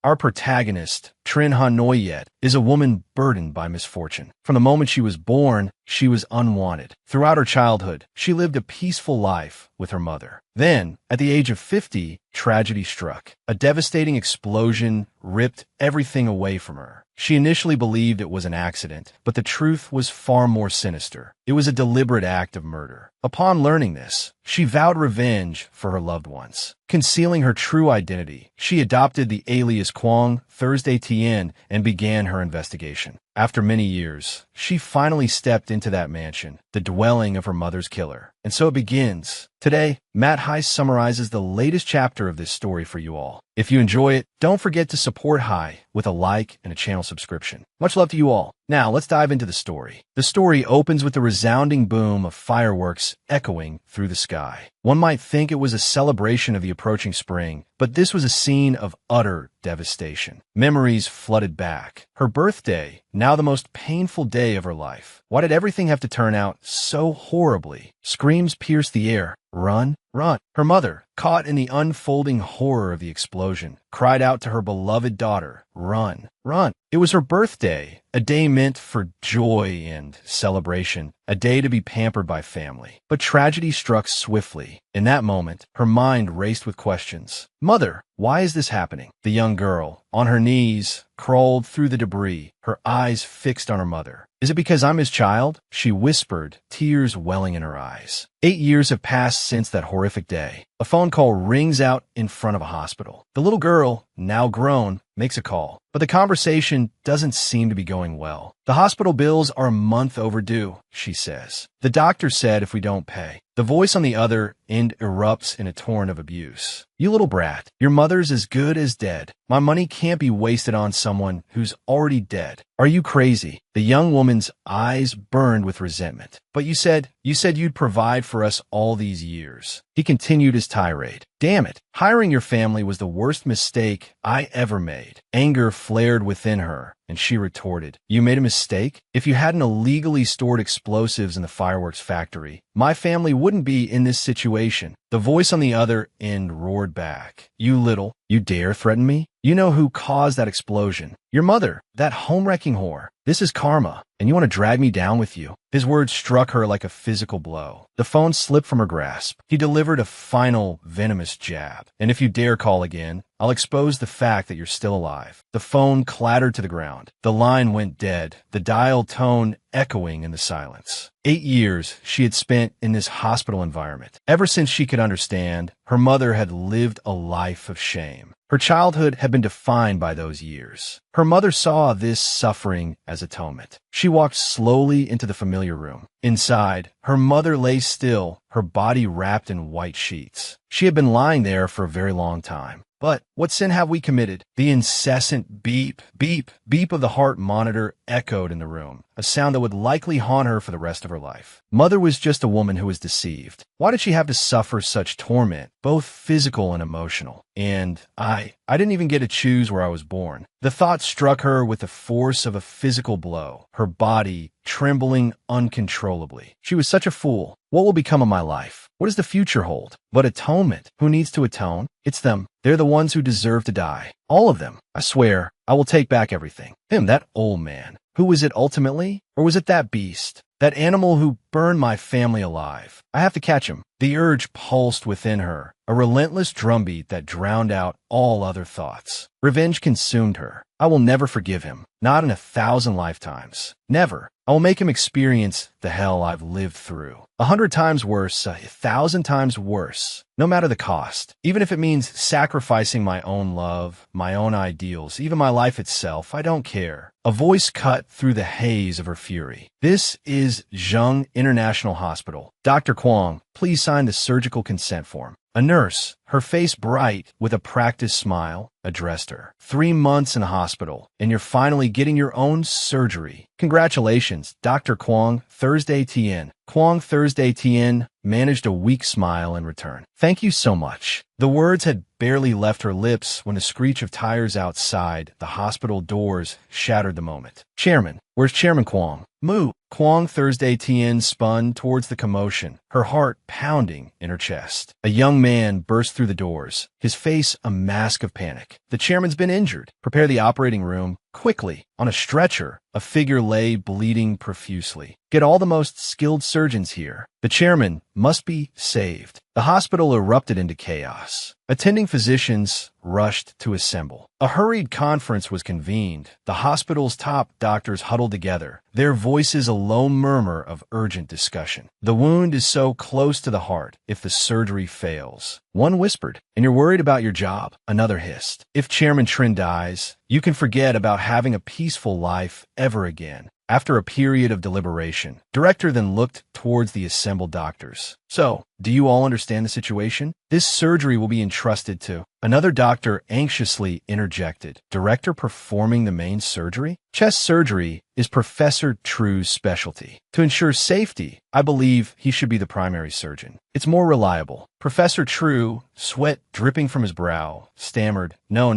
Our protagonist, Trin Hanoyet, is a woman burdened by misfortune. From the moment she was born, she was unwanted. Throughout her childhood, she lived a peaceful life with her mother. Then, at the age of 50, tragedy struck. A devastating explosion ripped everything away from her. She initially believed it was an accident, but the truth was far more sinister. It was a deliberate act of murder. Upon learning this, she vowed revenge for her loved ones. Concealing her true identity, she adopted the alias Kwang Thursday Tien and began her investigation. After many years, she finally stepped into that mansion, the dwelling of her mother's killer. And so it begins. Today, Matt Heiss summarizes the latest chapter of this story for you all. If you enjoy it, don't forget to support Hai with a like and a channel subscription. Much love to you all. Now, let's dive into the story. The story opens with the resounding boom of fireworks echoing through the sky. One might think it was a celebration of the approaching spring, but this was a scene of utter devastation. Memories flooded back. Her birthday, now the most painful day of her life. Why did everything have to turn out so horribly? Screams pierced the air. Run, run. Her mother, caught in the unfolding horror of the explosion, cried out to her beloved daughter, run, run. It was her birthday, a day meant for joy and celebration, a day to be pampered by family. But tragedy struck swiftly. In that moment, her mind raced with questions. Mother, why is this happening? The young girl, on her knees, crawled through the debris, her eyes fixed on her mother. Is it because I'm his child? She whispered, tears welling in her eyes. 8 years have passed since that horrific day. A phone call rings out in front of a hospital. The little girl, now grown, makes a call, but the conversation doesn't seem to be going well. The hospital bills are a month overdue, she says. The doctor said if we don't pay. The voice on the other end erupts in a torrent of abuse. You little brat, your mother's as good as dead. My money can't be wasted on someone who's already dead. Are you crazy? The young woman's eyes burned with resentment. But you said you'd provide for us all these years. He continued his tirade. Damn it, hiring your family was the worst mistake I ever made. Anger flared within her, and she retorted, you made a mistake? If you hadn't illegally stored explosives in the fireworks factory, my family wouldn't be in this situation. The voice on the other end roared back. You dare threaten me? You know who caused that explosion. Your mother, that home-wrecking whore. This is karma, and you want to drag me down with you? His words struck her like a physical blow. The phone slipped from her grasp. He delivered a final, venomous jab. And if you dare call again, I'll expose the fact that you're still alive. The phone clattered to the ground. The line went dead, the dial tone echoing in the silence. 8 years she had spent in this hospital environment. Ever since she could understand, her mother had lived a life of shame. Her childhood had been defined by those years. Her mother saw this suffering as atonement. She walked slowly into the familiar room. Inside, her mother lay still, her body wrapped in white sheets. She had been lying there for a very long time. But what sin have we committed? The incessant beep, beep, beep of the heart monitor echoed in the room, a sound that would likely haunt her for the rest of her life. Mother was just a woman who was deceived. Why did she have to suffer such torment, both physical and emotional? And I didn't even get to choose where I was born. The thought struck her with the force of a physical blow, her body trembling uncontrollably. She was such a fool. What will become of my life? What does the future hold? But atonement. Who needs to atone? It's them. They're the ones who deserve to die. All of them. I swear, I will take back everything. Him, that old man. Who was it ultimately? Or was it that beast? That animal who burned my family alive? I have to catch him. The urge pulsed within her, a relentless drumbeat that drowned out all other thoughts. Revenge consumed her. I will never forgive him. Not in 1,000 lifetimes. Never. I will make him experience the hell I've lived through. 100 times worse, 1,000 times worse. No matter the cost. Even if it means sacrificing my own love, my own ideals, even my life itself, I don't care. A voice cut through the haze of her fury. This is Zheng International Hospital. Dr. Kwang, please sign the surgical consent form. A nurse, her face bright with a practiced smile, addressed her. 3 months in a hospital, and you're finally getting your own surgery. Congratulations, Dr. Kwang Thursday Tien. Kwang Thursday Tien managed a weak smile in return. Thank you so much. The words had barely left her lips when the screech of tires outside the hospital doors shattered the moment. Chairman, where's Chairman Kwang? Moo. Kwang Thursday Tien spun towards the commotion, her her heart pounding in her chest. A young man burst through the doors, his face a mask of panic. "The chairman's been injured. Prepare the operating room quickly." On a stretcher, a figure lay bleeding profusely. "Get all the most skilled surgeons here. The chairman must be saved." The hospital erupted into chaos. Attending physicians rushed to assemble. A hurried conference was convened. The hospital's top doctors huddled together, their voices a low murmur of urgent discussion. "The wound is so close to the heart if the surgery fails," one whispered. "And you're worried about your job," another hissed. "If Chairman Trin dies, you can forget about having a peaceful life ever again." After a period of deliberation, Director then looked towards the assembled doctors. "So, do you all understand the situation? This surgery will be entrusted to—" Another doctor anxiously interjected. "Director performing the main surgery? Chest surgery is Professor True's specialty. To ensure safety, I believe he should be the primary surgeon. It's more reliable." Professor True, sweat dripping from his brow, stammered, No,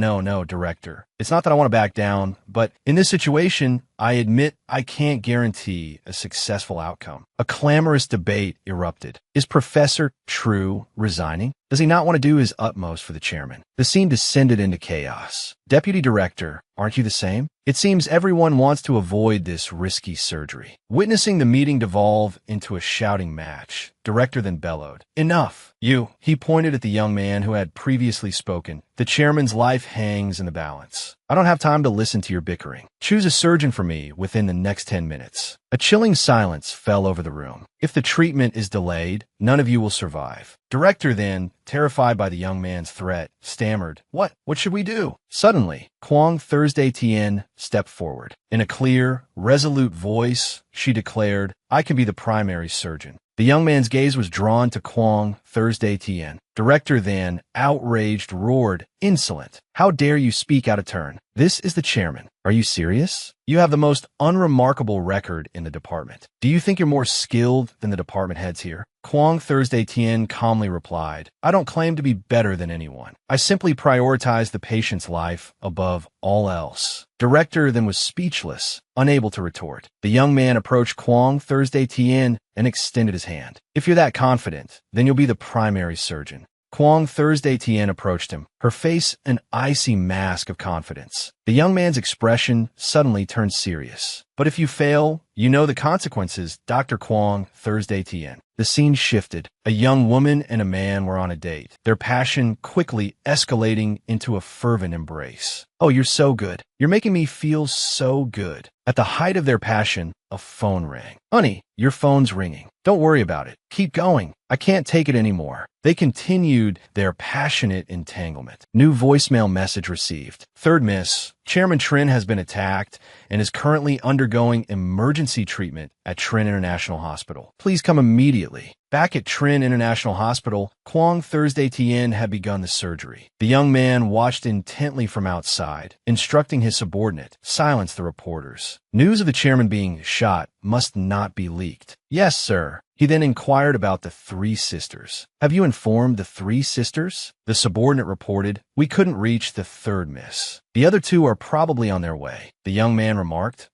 Director. It's not that I want to back down, but in this situation, I admit I can't guarantee a successful outcome." A clamorous debate erupted. Is Professor True resigning? Does he not want to do his utmost for the chairman? The scene descended into chaos. "Deputy Director, aren't you the same? It seems everyone wants to avoid this risky surgery." Witnessing the meeting devolve into a shouting match, Director then bellowed, "Enough! You!" He pointed at the young man who had previously spoken. "The chairman's life hangs in the balance. I don't have time to listen to your bickering. Choose a surgeon for me within the next 10 minutes. A chilling silence fell over the room. "If the treatment is delayed, none of you will survive." Director then, terrified by the young man's threat, stammered, What should we do?" Suddenly, Kwong Thursday Tien stepped forward. In a clear, resolute voice, she declared, "I can be the primary surgeon." The young man's gaze was drawn to Kwong Thursday Tien. Director then, outraged, roared, "Insolent! How dare you speak out of turn? This is the chairman. Are you serious? You have the most unremarkable record in the department. Do you think you're more skilled than the department heads here?" Kwong Thursday Tien calmly replied, "I don't claim to be better than anyone. I simply prioritize the patient's life above all else." Director then was speechless, unable to retort. The young man approached Kwong Thursday Tien and extended his hand. "If you're that confident, then you'll be the primary surgeon." Kwong Thursday Tien approached him, her face an icy mask of confidence. The young man's expression suddenly turned serious. "But if you fail, you know the consequences, Dr. Kwong Thursday Tien." The scene shifted. A young woman and a man were on a date, their passion quickly escalating into a fervent embrace. "Oh, you're so good. You're making me feel so good." At the height of their passion, a phone rang. "Honey, your phone's ringing. Don't worry about it. Keep going. I can't take it anymore." They continued their passionate entanglement. New voicemail message received. "Third miss, Chairman Trin has been attacked and is currently undergoing emergency treatment at Trin International Hospital. Please come immediately." Back at Trin International Hospital, Kwong Thursday Tien had begun the surgery. The young man watched intently from outside, instructing his subordinate, "Silence the reporters. News of the chairman being shot must not be leaked." "Yes, sir." He then inquired about the three sisters. "Have you informed the three sisters?" The subordinate reported, "We couldn't reach the third miss. The other two are probably on their way." The young man remarked,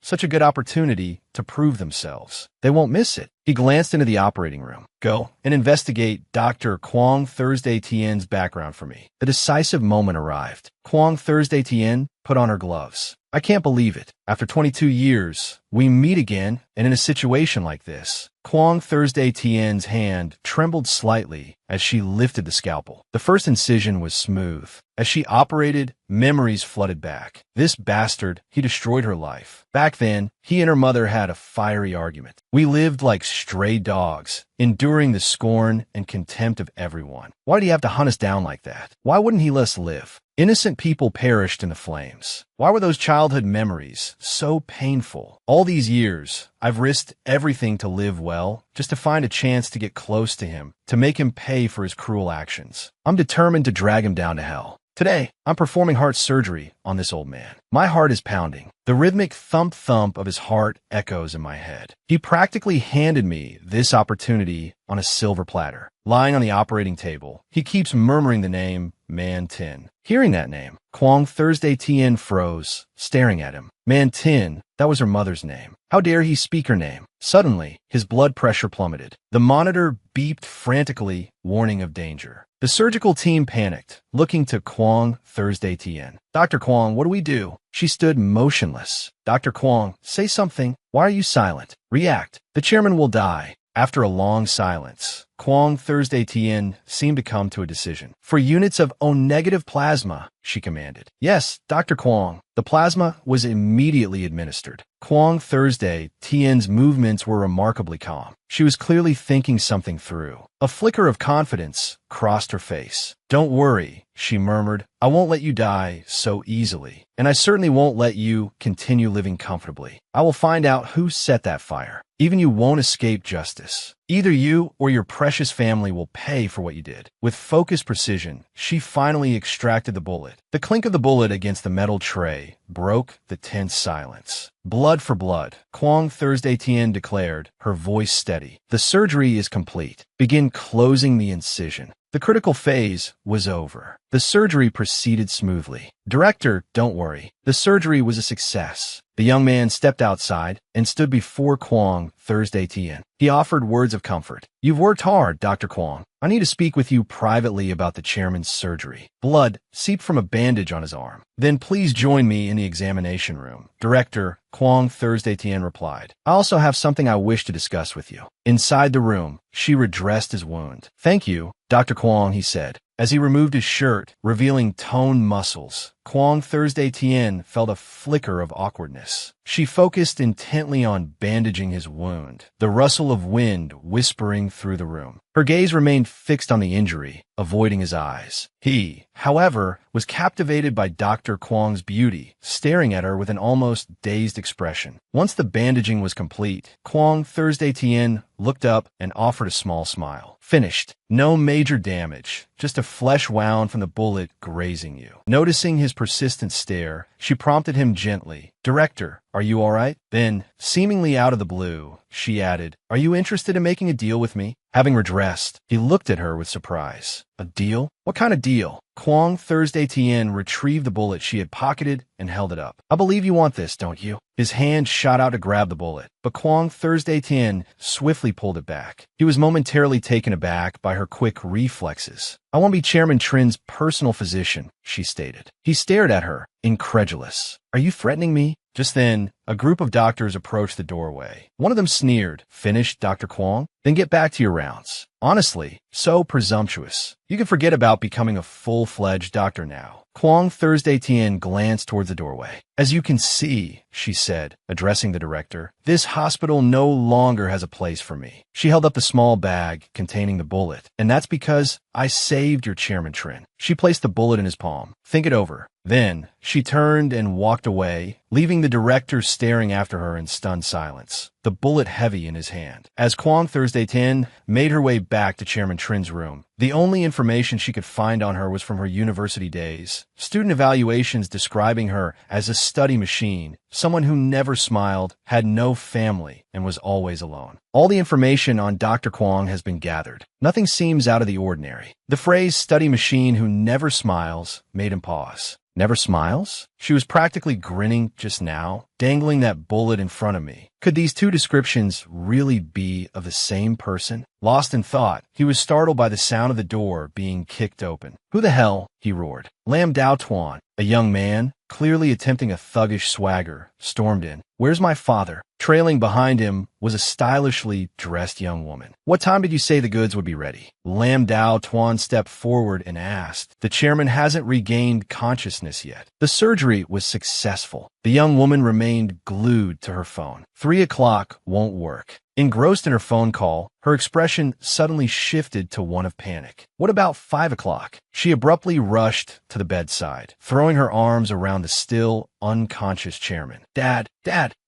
Such a good opportunity to prove themselves. They won't miss it." He glanced into the operating room. "Go and investigate Dr. Kwong Thursday Tien's background for me." The decisive moment arrived. Kwong Thursday Tien put on her gloves. "I can't believe it. After 22 years, we meet again, and in a situation like this." Kwong Thursday Tien's hand trembled slightly as she lifted the scalpel. The first incision was smooth. As she operated, memories flooded back. This bastard, he destroyed her life. Back then, he and her mother had a fiery argument. We lived like stray dogs, enduring the scorn and contempt of everyone. Why did he have to hunt us down like that? Why wouldn't he let us live? Innocent people perished in the flames. Why were those childhood memories so painful? All these years, I've risked everything to live well, just to find a chance to get close to him, to make him pay for his cruel actions. I'm determined to drag him down to hell. Today, I'm performing heart surgery on this old man. My heart is pounding. The rhythmic thump-thump of his heart echoes in my head. He practically handed me this opportunity on a silver platter. Lying on the operating table, he keeps murmuring the name Man Tin. Hearing that name, Kwong Thursday Tien froze, staring at him. Man Tin, that was her mother's name. How dare he speak her name? Suddenly, his blood pressure plummeted. The monitor beeped frantically, warning of danger. The surgical team panicked, looking to Kwong Thursday Tien. Dr. Kwong, what do we do? She stood motionless. Dr. Kwong, say something. Why are you silent? React. The chairman will die. After a long silence, Kwong Thursday Tien seemed to come to a decision. For units of O-negative plasma, she commanded. Yes, Dr. Kwong. The plasma was immediately administered. Kwong Thursday Tien's movements were remarkably calm. She was clearly thinking something through. A flicker of confidence crossed her face. Don't worry, she murmured. I won't let you die so easily, and I certainly won't let you continue living comfortably. I will find out who set that fire. Even you won't escape justice. Either you or your precious family will pay for what you did. With focused precision, she finally extracted the bullet. The clink of the bullet against the metal tray broke the tense silence. Blood for blood, Kwong Thursday Tien declared, her voice steady. The surgery is complete. Begin closing the incision. The critical phase was over. The surgery proceeded smoothly. Director, don't worry. The surgery was a success. The young man stepped outside and stood before Kwong Thursday Tien. He offered words of comfort. You've worked hard, Dr. Kwong. I need to speak with you privately about the chairman's surgery. Blood seeped from a bandage on his arm. Then please join me in the examination room. Director, Kwong Thursday Tien replied. I also have something I wish to discuss with you. Inside the room, she redressed his wound. Thank you, Dr. Kwong, he said. As he removed his shirt, revealing toned muscles, Kwong Thursday Tien felt a flicker of awkwardness. She focused intently on bandaging his wound, the rustle of wind whispering through the room. Her gaze remained fixed on the injury, avoiding his eyes. He, however, was captivated by Dr. Kwong's beauty, staring at her with an almost dazed expression. Once the bandaging was complete, Kwong Thursday Tien looked up and offered a small smile. Finished. No major damage, just a flesh wound from the bullet grazing you. Noticing his persistent stare, she prompted him gently. Director, are you all right? Then, seemingly out of the blue, she added, Are you interested in making a deal with me? Having redressed, he looked at her with surprise. A deal? What kind of deal? Kwong Thursday Tien retrieved the bullet she had pocketed and held it up. I believe you want this, don't you? His hand shot out to grab the bullet, but Kwong Thursday Tien swiftly pulled it back. He was momentarily taken aback by her quick reflexes. I want to be Chairman Trin's personal physician, she stated. He stared at her, incredulous. Are you threatening me? Just then, a group of doctors approached the doorway. One of them sneered. Finished, Dr. Kwong? Then get back to your rounds. Honestly, so presumptuous. You can forget about becoming a full-fledged doctor now. Kwong Thursday Tien glanced towards the doorway. As you can see, she said, addressing the director, this hospital no longer has a place for me. She held up the small bag containing the bullet, and that's because I saved your Chairman Trin. She placed the bullet in his palm. Think it over. Then, she turned and walked away, leaving the director staring after her in stunned silence, the bullet heavy in his hand. As Kwong Thursday Tien made her way back to Chairman Trin's room, the only information she could find on her was from her university days. Student evaluations describing her as a study machine, someone who never smiled, had no family, and was always alone. All the information on Dr. Kwong has been gathered. Nothing seems out of the ordinary. The phrase study machine who never smiles made him pause. Never smiles? She was practically grinning just now, dangling that bullet in front of me. Could these two descriptions really be of the same person? Lost in thought, he was startled by the sound of the door being kicked open. Who the hell? He roared. Lam Dao Tuan, a young man, clearly attempting a thuggish swagger, stormed in. Where's my father? Trailing behind him was a stylishly dressed young woman. What time did you say the goods would be ready? Lam Dao Tuan stepped forward and asked. The chairman hasn't regained consciousness yet. The surgery was successful. The young woman remained glued to her phone. 3 o'clock won't work. Engrossed in her phone call, her expression suddenly shifted to one of panic. What about 5 o'clock? She abruptly rushed to the bedside, throwing her arms around the still, unconscious chairman. Dad,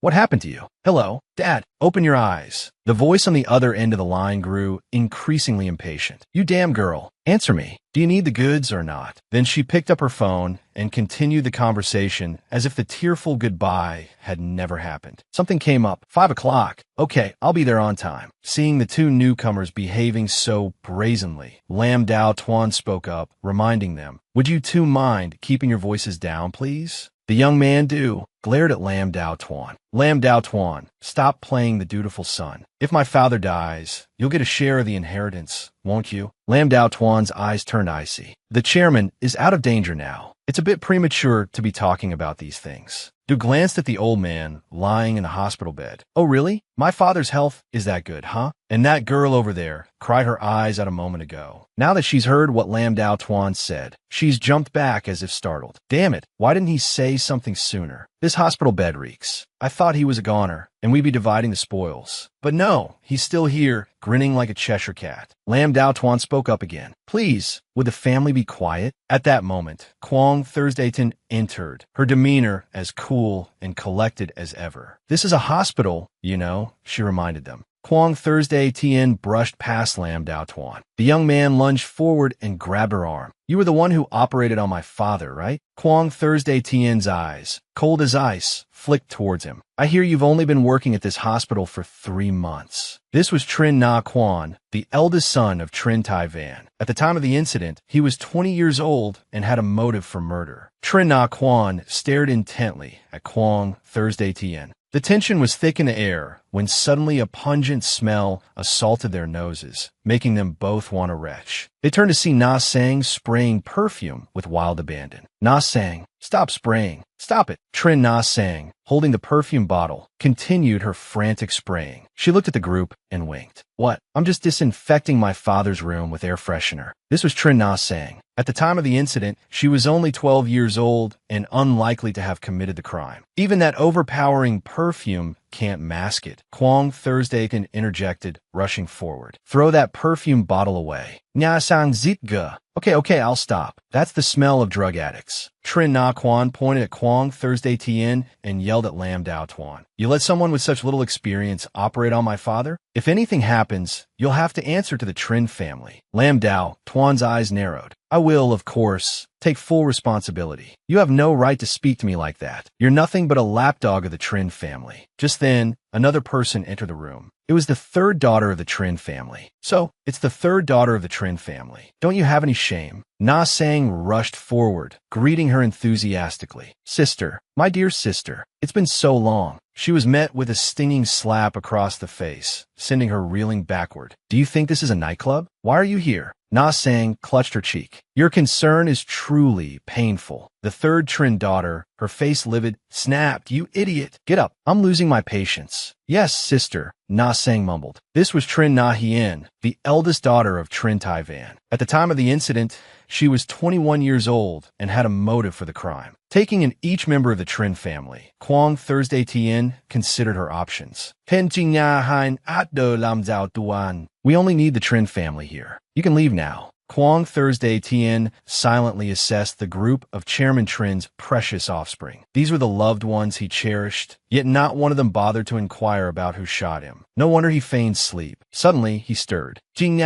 What happened to you? Hello, Dad, open your eyes. The voice on the other end of the line grew increasingly impatient. You damn girl, answer me. Do you need the goods or not? Then she picked up her phone and continued the conversation as if the tearful goodbye had never happened. Something came up. 5 o'clock. Okay, I'll be there on time. Seeing the two newcomers behaving so brazenly, Lam Dao Tuan spoke up, reminding them, would you two mind keeping your voices down, please? The young man glared at Lam Dao Tuan. Lam Dao Tuan, stop playing the dutiful son. If my father dies, you'll get a share of the inheritance, won't you? Lam Dao Tuan's eyes turned icy. The chairman is out of danger now. It's a bit premature to be talking about these things. Du glanced at the old man lying in a hospital bed. Oh, really? My father's health is that good, huh? And that girl over there cried her eyes out a moment ago. Now that she's heard what Lam Dao Tuan said, she's jumped back as if startled. Damn it, why didn't he say something sooner? This hospital bed reeks. I thought he was a goner, and we'd be dividing the spoils. But no, he's still here, grinning like a Cheshire cat. Lam Dao Tuan spoke up again. Please, would the family be quiet? At that moment, Kwong Thursdayton entered, her demeanor as cool and collected as ever. This is a hospital, you know, she reminded them. Kwong Thursday Tien brushed past Lam Dao Tuan. The young man lunged forward and grabbed her arm. You were the one who operated on my father, right? Kwong Thursday Tien's eyes, cold as ice, flicked towards him. I hear you've only been working at this hospital for 3 months. This was Trin Na Quan, the eldest son of Trin Tai Van. At the time of the incident, he was 20 years old and had a motive for murder. Trin Na Quan stared intently at Kwong Thursday Tien. The tension was thick in the air when suddenly a pungent smell assaulted their noses, making them both want to retch. They turned to see Na Sang spraying perfume with wild abandon. Na Sang, stop spraying. Stop it. Trin Na Sang, holding the perfume bottle, continued her frantic spraying. She looked at the group and winked. What? I'm just disinfecting my father's room with air freshener. This was Trin Na Sang. At the time of the incident, she was only 12 years old and unlikely to have committed the crime. Even that overpowering perfume can't mask it. Kwong Thursdayton interjected, rushing forward. Throw that perfume bottle away. Nya sang zitga. Okay, I'll stop. That's the smell of drug addicts. Trin Na Quan pointed at Kwong Thursday Tien and yelled at Lam Dao Tuan. You let someone with such little experience operate on my father? If anything happens, you'll have to answer to the Trin family. Lam Dao Tuan's eyes narrowed. I will, of course, take full responsibility. You have no right to speak to me like that. You're nothing but a lapdog of the Trin family. Just then, another person entered the room. It was the third daughter of the Trin family. So, it's the third daughter of the Trin family. Don't you have any shame? Na Sang rushed forward, greeting her enthusiastically. Sister, my dear sister, it's been so long. She was met with a stinging slap across the face, sending her reeling backward. Do you think this is a nightclub? Why are you here? Na Sang clutched her cheek. Your concern is truly painful. The third Trin daughter, her face livid, snapped. You idiot. Get up. I'm losing my patience. Yes, sister, Na Sang mumbled. This was Trin Na Hien, the eldest daughter of Trin Tai Van. At the time of the incident, she was 21 years old and had a motive for the crime. Taking in each member of the Trin family, Kwong Thursday Tien considered her options. We only need the Trin family here. You can leave now. Kwong Thursday Tien silently assessed the group of Chairman Trin's precious offspring. These were the loved ones he cherished, yet not one of them bothered to inquire about who shot him. No wonder he feigned sleep. Suddenly, he stirred. Didn't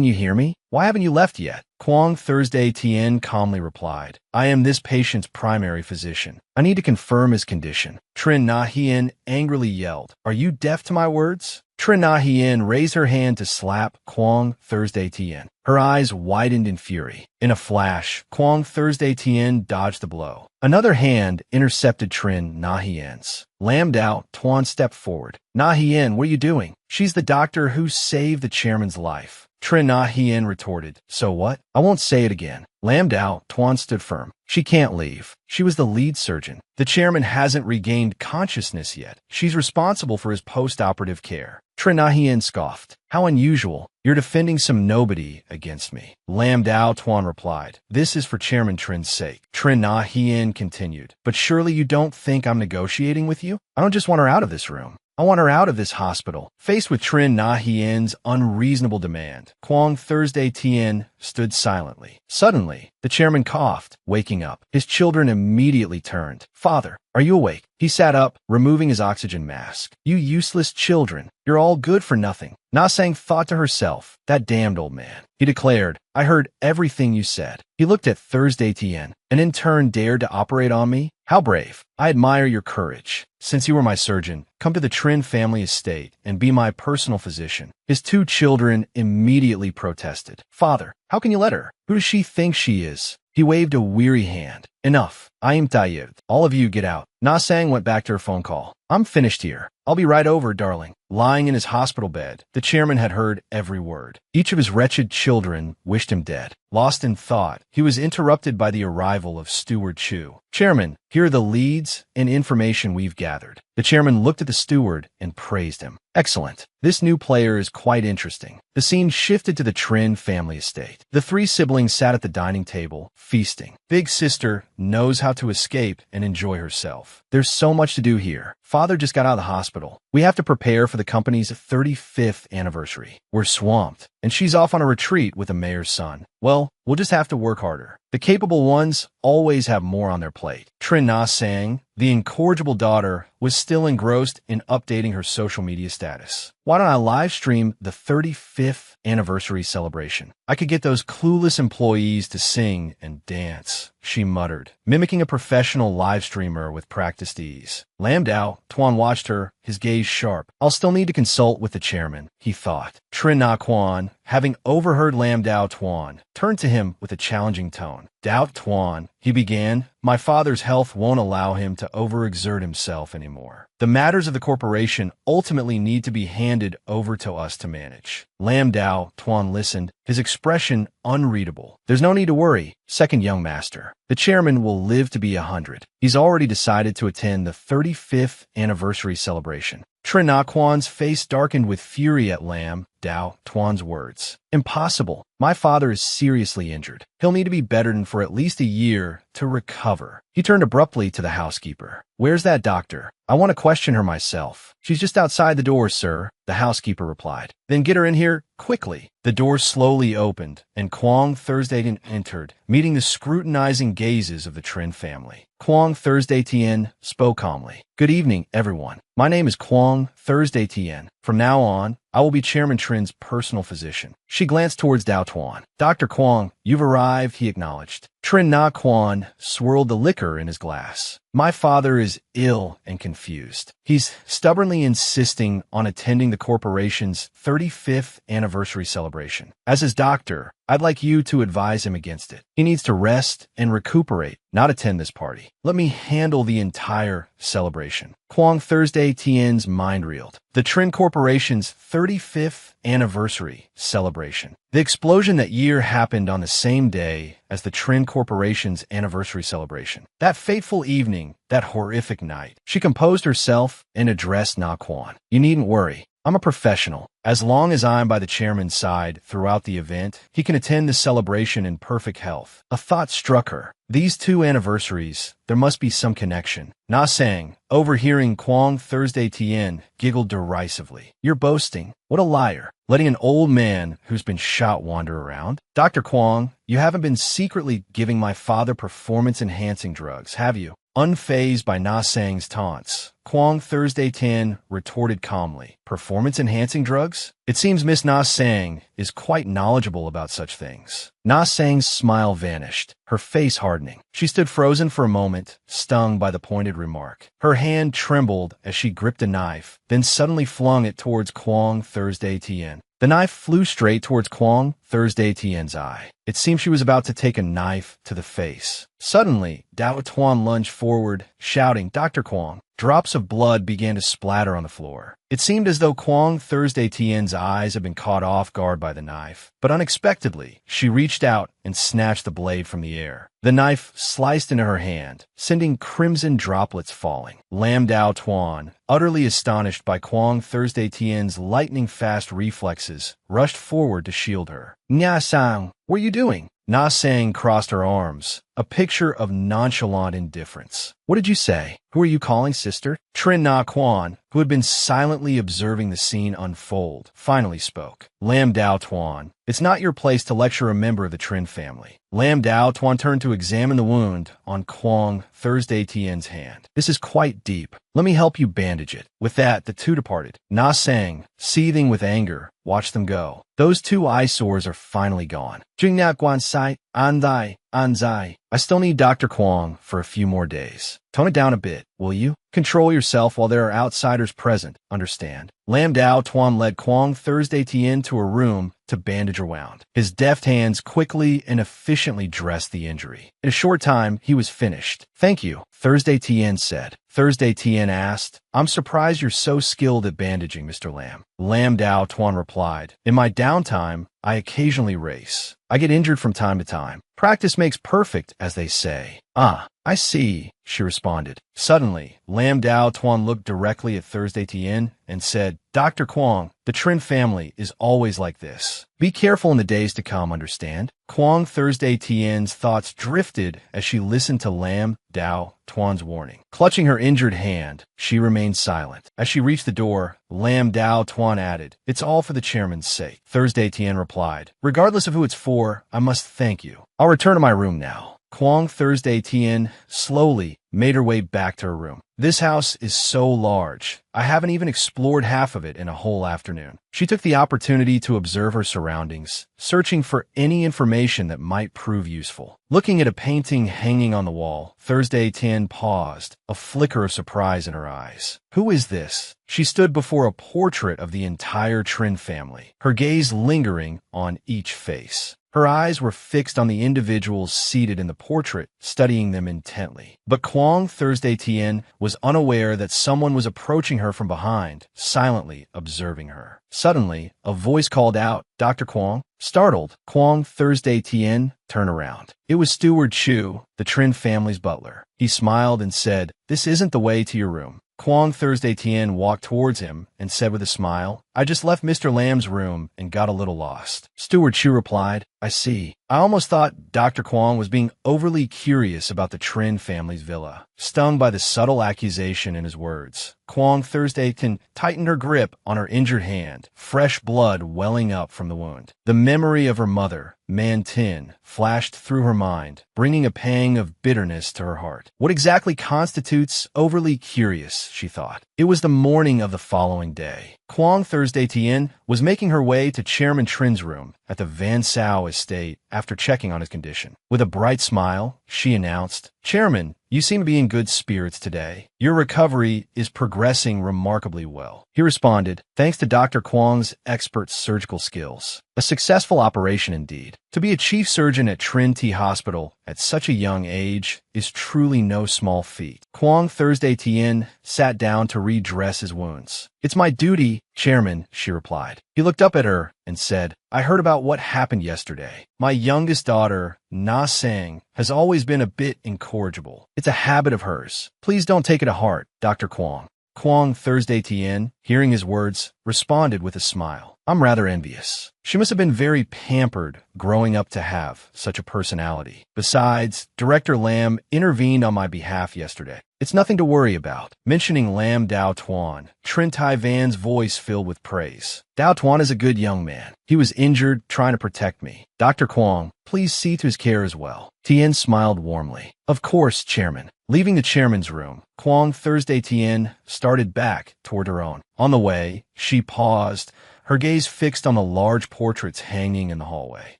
you hear me? Why haven't you left yet? Kwong Thursday Tien calmly replied. I am this patient's primary physician. I need to confirm his condition. Trin Na Hien angrily yelled. Are you deaf to my words? Trin Na Hien raised her hand to slap Kwong Thursday Tien. Her eyes widened in fury. In a flash, Kwong Thursday Tien dodged the blow. Another hand intercepted Trin Na Hien's. Lam Dao Tuan stepped forward. Na Hien, what are you doing? She's the doctor who saved the chairman's life. Trin Na Hien retorted. So what? I won't say it again. Lam Dao Tuan stood firm. She can't leave. She was the lead surgeon. The chairman hasn't regained consciousness yet. She's responsible for his post-operative care. Trin Na Hien scoffed. How unusual. You're defending some nobody against me. Lam Dao Tuan replied. This is for Chairman Trin's sake. Trin Na Hien continued. But surely you don't think I'm negotiating with you? I don't just want her out of this room. I want her out of this hospital. Faced with Trin Na Hien's unreasonable demand, Kwong Thursday Tien stood silently. Suddenly, The chairman coughed, waking up. His children immediately turned. Father, are you awake? He sat up, removing his oxygen mask. You useless children. You're all good for nothing. Na-Sang thought to herself, that damned old man. He declared, I heard everything you said. He looked at Thursday Tien, and in turn dared to operate on me? How brave. I admire your courage. Since you were my surgeon, come to the Trin family estate and be my personal physician. His two children immediately protested. Father, how can you let her? Who does she think she is? He waved a weary hand. Enough. I am tired. All of you get out. Na-Sang went back to her phone call. I'm finished here. I'll be right over, darling. Lying in his hospital bed, the chairman had heard every word. Each of his wretched children wished him dead. Lost in thought, he was interrupted by the arrival of Steward Chu. Chairman, here are the leads and information we've gathered. The chairman looked at the steward and praised him. Excellent. This new player is quite interesting. The scene shifted to the Trin family estate. The three siblings sat at the dining table, feasting. Big sister knows how to escape and enjoy herself. There's so much to do here. Father just got out of the hospital. We have to prepare for the company's 35th anniversary. We're swamped, and she's off on a retreat with the mayor's son. Well, we'll just have to work harder. The capable ones always have more on their plate. Trin Na-Sang, the incorrigible daughter, was still engrossed in updating her social media status. Why don't I live stream the 35th anniversary celebration? I could get those clueless employees to sing and dance, she muttered, mimicking a professional live streamer with practiced ease. Lam Dao, Tuan watched her, his gaze sharp. I'll still need to consult with the chairman, he thought. Trin Na Quan, having overheard Lam Dao Tuan, turned to him with a challenging tone. Dao Tuan, he began, my father's health won't allow him to overexert himself anymore. The matters of the corporation ultimately need to be handed over to us to manage. Lam Dao Tuan listened, his expression unreadable. There's no need to worry, second young master. The chairman will live to be 100. He's already decided to attend the 35th anniversary celebration. Trin Na Quan's face darkened with fury at Lam Dao Tuan's words. Impossible. My father is seriously injured. He'll need to be bedridden for at least a year to recover. He turned abruptly to the housekeeper. Where's that doctor? I want to question her myself. She's just outside the door, sir, the housekeeper replied. Then get her in here quickly. The door slowly opened, and Kwong Thursday entered, meeting the scrutinizing gazes of the Trin family. Kwong Thursday Tien spoke calmly. Good evening, everyone. My name is Kwong Thursday Tien. From now on, I will be Chairman Trin's personal physician. She glanced towards Dao Tuan. Dr. Kwong, you've arrived, he acknowledged. Trin Na Quan swirled the liquor in his glass. My father is ill and confused. He's stubbornly insisting on attending the corporation's 35th anniversary celebration. As his doctor, I'd like you to advise him against it. He needs to rest and recuperate, not attend this party. Let me handle the entire celebration. Kwong Thursday Tien's mind reeled. The Trin Corporation's 35th anniversary celebration. The explosion that year happened on the same day as the Trin Corporation's anniversary celebration. That fateful evening, that horrific night, she composed herself and addressed Na Quan. You needn't worry. I'm a professional. As long as I'm by the chairman's side throughout the event, he can attend the celebration in perfect health. A thought struck her. These two anniversaries, there must be some connection. Na Sang, overhearing Kwong Thursday Tien, giggled derisively. You're boasting. What a liar. Letting an old man who's been shot wander around. Dr. Kwong, you haven't been secretly giving my father performance-enhancing drugs, have you? Unfazed by Na Sang's taunts, Kwong Thursday Tien retorted calmly. Performance-enhancing drugs? It seems Miss Na Sang is quite knowledgeable about such things. Na Sang's smile vanished, her face hardening. She stood frozen for a moment, stung by the pointed remark. Her hand trembled as she gripped a knife, then suddenly flung it towards Kwong Thursday Tien. The knife flew straight towards Kwong Thursday Tien's eye. It seemed she was about to take a knife to the face. Suddenly, Dao Tuan lunged forward, shouting, Dr. Kwong. Drops of blood began to splatter on the floor. It seemed as though Kwong Thursday Tien's eyes had been caught off guard by the knife. But unexpectedly, she reached out and snatched the blade from the air. The knife sliced into her hand, sending crimson droplets falling. Lam Dao Tuan, utterly astonished by Kwong Thursday Tien's lightning-fast reflexes, rushed forward to shield her. Nya Sang, what are you doing? Na Sang crossed her arms, a picture of nonchalant indifference. What did you say? Who are you calling sister? Trin Na Quan, who had been silently observing the scene unfold, finally spoke. Lam Dao Tuan, it's not your place to lecture a member of the Trin family. Lam Dao Tuan turned to examine the wound on Kwang Thursday Tien's hand. This is quite deep. Let me help you bandage it. With that, the two departed. Na Sang, seething with anger, watched them go. Those two eyesores are finally gone. Jingnat Guan Sai, Anzai, Anzai. I still need Dr. Kwang for a few more days. Tone it down a bit, will you? Control yourself while there are outsiders present, understand? Lam Dao Tuan led Kwang Thursday Tien to a room to bandage her wound. His deft hands quickly and efficiently dressed the injury. In a short time, he was finished. Thank you, Thursday Tien said. Thursday Tien asked, I'm surprised you're so skilled at bandaging, Mr. Lam. Lam Dao Tuan replied, in my downtime, I occasionally race. I get injured from time to time. Practice makes perfect, as they say. Ah, I see, she responded. Suddenly, Lam Dao Tuan looked directly at Thursday Tien and said, Dr. Kwang, the Trin family is always like this. Be careful in the days to come, understand? Kwang Thursday Tien's thoughts drifted as she listened to Lam Dao Tuan's warning. Clutching her injured hand, she remained silent. As she reached the door, Lam Dao Tuan added, It's all for the chairman's sake. Thursday Tien replied, Regardless of who it's for, I must thank you. I'll return to my room now. Kwang Thursday Tien slowly made her way back to her room. This house is so large. I haven't even explored half of it in a whole afternoon. She took the opportunity to observe her surroundings, searching for any information that might prove useful. Looking at a painting hanging on the wall, Thursday Tien paused, a flicker of surprise in her eyes. Who is this? She stood before a portrait of the entire Trin family, her gaze lingering on each face. Her eyes were fixed on the individuals seated in the portrait, studying them intently. But Kwang Thursday Tien was unaware that someone was approaching her from behind, silently observing her. Suddenly, a voice called out, Dr. Kwang? Startled, Kwang Thursday Tien turned around. It was Steward Chu, the Trin family's butler. He smiled and said, This isn't the way to your room. Kwang Thursday Tien walked towards him and said with a smile, I just left Mr. Lam's room and got a little lost. Steward Chu replied, I see. I almost thought Dr. Kwang was being overly curious about the Trin family's villa. Stung by the subtle accusation in his words, Kwang Thursday Tien tightened her grip on her injured hand, fresh blood welling up from the wound. The memory of her mother, Man Tin, flashed through her mind, bringing a pang of bitterness to her heart. What exactly constitutes overly curious, she thought. It was the morning of the following day. Kwang Thursday Tien was making her way to Chairman Trin's room at the Van Sao estate after checking on his condition. With a bright smile, she announced, Chairman, you seem to be in good spirits today. Your recovery is progressing remarkably well. He responded, thanks to Dr. Kwang's expert surgical skills. A successful operation indeed. To be a chief surgeon at Trin T Hospital at such a young age is truly no small feat. Kwang Thursday Tien sat down to redress his wounds. It's my duty, Chairman, she replied. He looked up at her and said, I heard about what happened yesterday. My youngest daughter, Na Sang, has always been a bit incorrigible. It's a habit of hers. Please don't take it to heart, Dr. Kwang. Kwang Thursday Tien, hearing his words, responded with a smile. I'm rather envious. She must have been very pampered growing up to have such a personality. Besides, Director Lam intervened on my behalf yesterday. It's nothing to worry about. Mentioning Lam Dao Tuan, Trin Tai Van's voice filled with praise. Dao Tuan is a good young man. He was injured trying to protect me. Dr. Kwang, please see to his care as well. Tien smiled warmly. Of course, Chairman. Leaving the chairman's room, Kwang Thursday Tien started back toward her own. On the way, she paused, her gaze fixed on the large portraits hanging in the hallway.